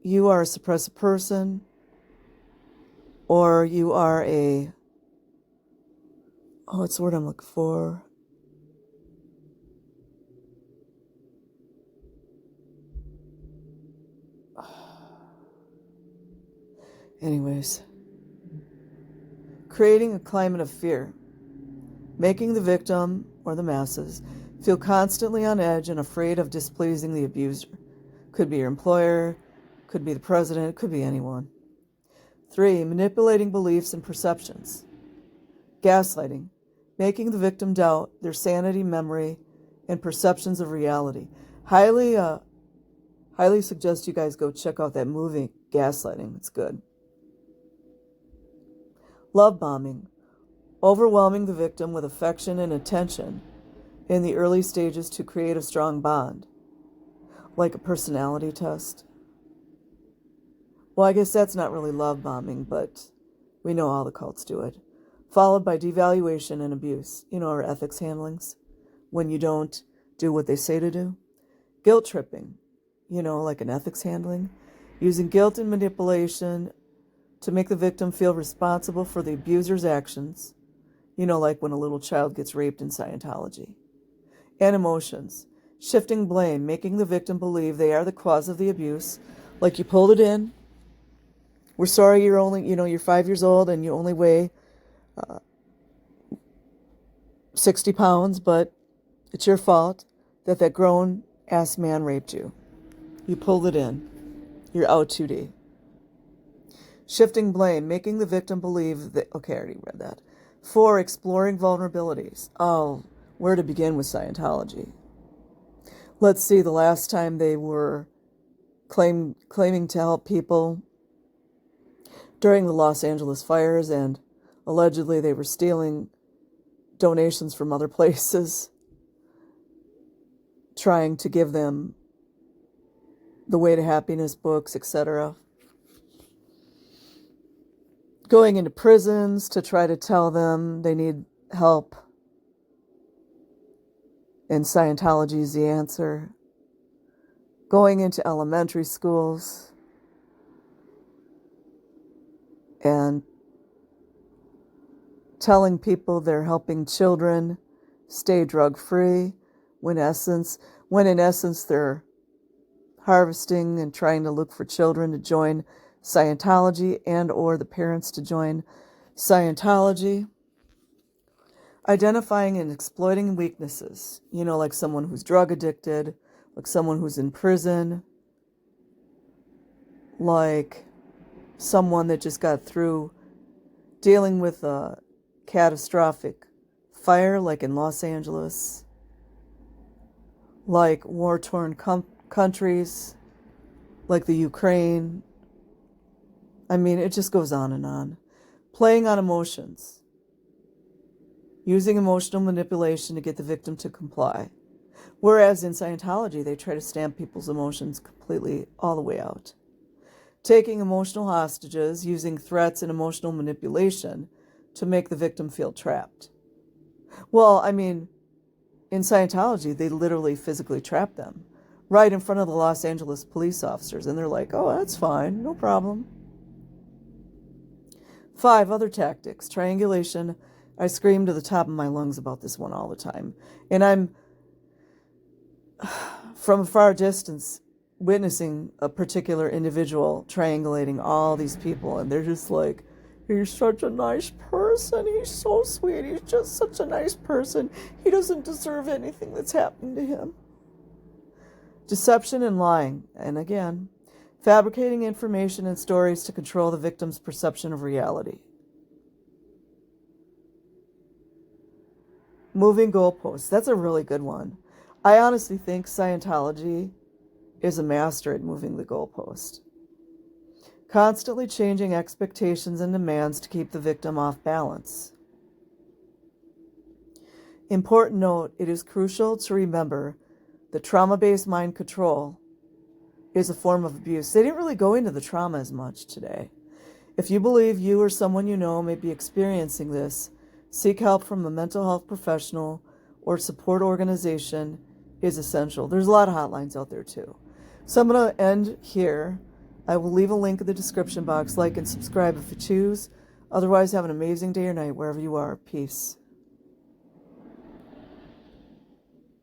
you are a suppressive person, or you are what's the word I'm looking for? Anyways. Creating a climate of fear. Making the victim, or the masses, feel constantly on edge and afraid of displeasing the abuser. Could be your employer, could be the president, could be anyone. 3, manipulating beliefs and perceptions. Gaslighting. Making the victim doubt their sanity, memory, and perceptions of reality. Highly suggest you guys go check out that movie, Gaslighting. It's good. Love bombing. Overwhelming the victim with affection and attention in the early stages to create a strong bond. Like a personality test. Well, I guess that's not really love bombing, but we know all the cults do it. Followed by devaluation and abuse. Our ethics handlings. When you don't do what they say to do. Guilt tripping. Like an ethics handling. Using guilt and manipulation to make the victim feel responsible for the abuser's actions. Like when a little child gets raped in Scientology. And emotions. Shifting blame, making the victim believe they are the cause of the abuse. Like you pulled it in. We're sorry you're only, you're 5 years old and you only weigh 60 pounds, but it's your fault that grown-ass man raped you. You pulled it in. You're out 2D. Shifting blame, making the victim believe that... Okay, I already read that. 4, exploring vulnerabilities. Oh, where to begin with Scientology? Let's see, the last time they were claiming to help people during the Los Angeles fires, and allegedly they were stealing donations from other places, trying to give them the Way to Happiness books, etc. Going into prisons to try to tell them they need help. And Scientology is the answer. Going into elementary schools and telling people they're helping children stay drug-free, when in essence they're harvesting and trying to look for children to join Scientology and or the parents to join Scientology. Identifying and exploiting weaknesses, like someone who's drug addicted, like someone who's in prison, like someone that just got through dealing with a catastrophic fire, like in Los Angeles, like war-torn countries, like the Ukraine. I mean, it just goes on and on. Playing on emotions. Using emotional manipulation to get the victim to comply. Whereas in Scientology, they try to stamp people's emotions completely all the way out. Taking emotional hostages, using threats and emotional manipulation to make the victim feel trapped. Well, I mean, in Scientology, they literally physically trap them right in front of the Los Angeles police officers. And they're like, oh, that's fine, no problem. 5 other tactics. Triangulation. I scream to the top of my lungs about this one all the time. And I'm, from a far distance, witnessing a particular individual triangulating all these people. And they're just like, he's such a nice person. He's so sweet. He's just such a nice person. He doesn't deserve anything that's happened to him. Deception and lying. And again, fabricating information and stories to control the victim's perception of reality. Moving goalposts. That's a really good one. I honestly think Scientology is a master at moving the goalpost. Constantly changing expectations and demands to keep the victim off balance. Important note, it is crucial to remember that trauma-based mind control is a form of abuse. They didn't really go into the trauma as much today. If you believe you or someone you know may be experiencing this, seek help from a mental health professional or support organization is essential. There's a lot of hotlines out there too. So I'm going to end here. I will leave a link in the description box. Like and subscribe if you choose. Otherwise, have an amazing day or night wherever you are. Peace.